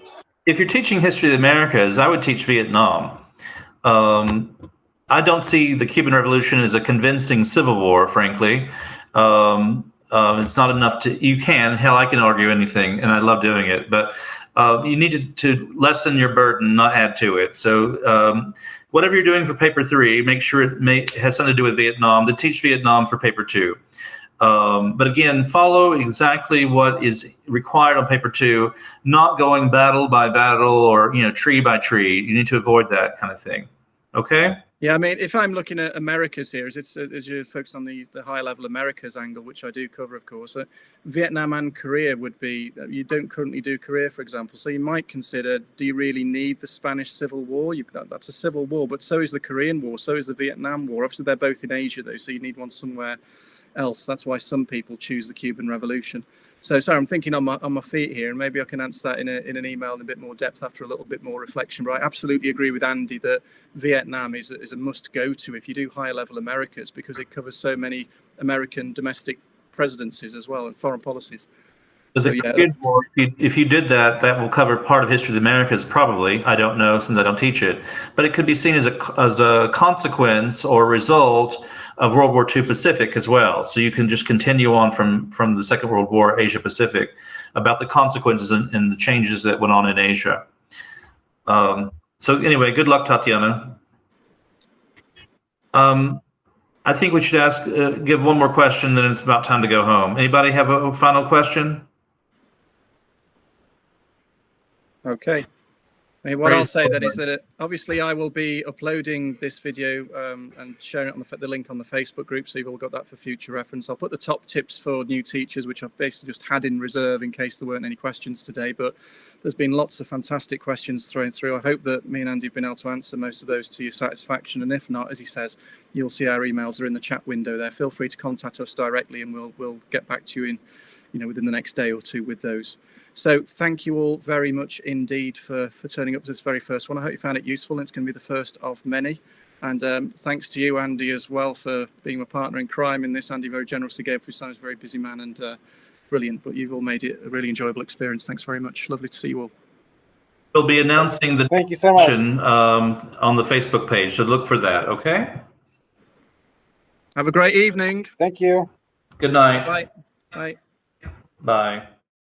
If you're teaching history of the Americas, I would teach Vietnam. I don't see the Cuban Revolution as a convincing civil war, frankly. It's not enough to, I can argue anything, and I love doing it, but you need to lessen your burden, not add to it. So whatever you're doing for paper 3, make sure it has something to do with Vietnam, then teach Vietnam for paper 2. But again, follow exactly what is required on paper 2, not going battle by battle or tree by tree. You need to avoid that kind of thing. Okay? Yeah, I mean, if I'm looking at Americas here, as you're focused on the high level Americas angle, which I do cover, of course, Vietnam and Korea would be, you don't currently do Korea, for example. So you might consider, do you really need the Spanish Civil War? That's a civil war, but so is the Korean War, so is the Vietnam War. Obviously, they're both in Asia, though, so you need one somewhere else. That's why some people choose the Cuban Revolution. So sorry, I'm thinking on my feet here, and maybe I can answer that in an email in a bit more depth after a little bit more reflection. But I absolutely agree with Andy that Vietnam is a must go to if you do higher level Americas, because it covers so many American domestic presidencies as well and foreign policies. So yeah. If you did that, that will cover part of history of the Americas, probably. I don't know since I don't teach it, but it could be seen as a consequence or result of World War II Pacific as well. So you can just continue on from the Second World War, Asia Pacific, about the consequences and the changes that went on in Asia. So anyway, good luck, Tatiana. I think we should give one more question, then it's about time to go home. Anybody have a final question? Okay. I mean, what I'll say then is that obviously I will be uploading this video and sharing it on the link on the Facebook group, so you've all got that for future reference. I'll put the top tips for new teachers, which I've basically just had in reserve in case there weren't any questions today, but there's been lots of fantastic questions thrown through. I hope that me and Andy have been able to answer most of those to your satisfaction, and if not, as he says, you'll see our emails are in the chat window there. Feel free to contact us directly and we'll get back to you within the next day or two with those. So thank you all very much indeed for turning up to this very first one. I hope you found it useful, and it's going to be the first of many. And thanks to you, Andy, as well, for being my partner in crime in this. Andy very generously gave up his time. He's a very busy man and brilliant, but you've all made it a really enjoyable experience. Thanks very much. Lovely to see you all. We'll be announcing the Thank you so much. On the Facebook page, so look for that, okay? Have a great evening. Thank you. Good night. Bye. Bye. Bye.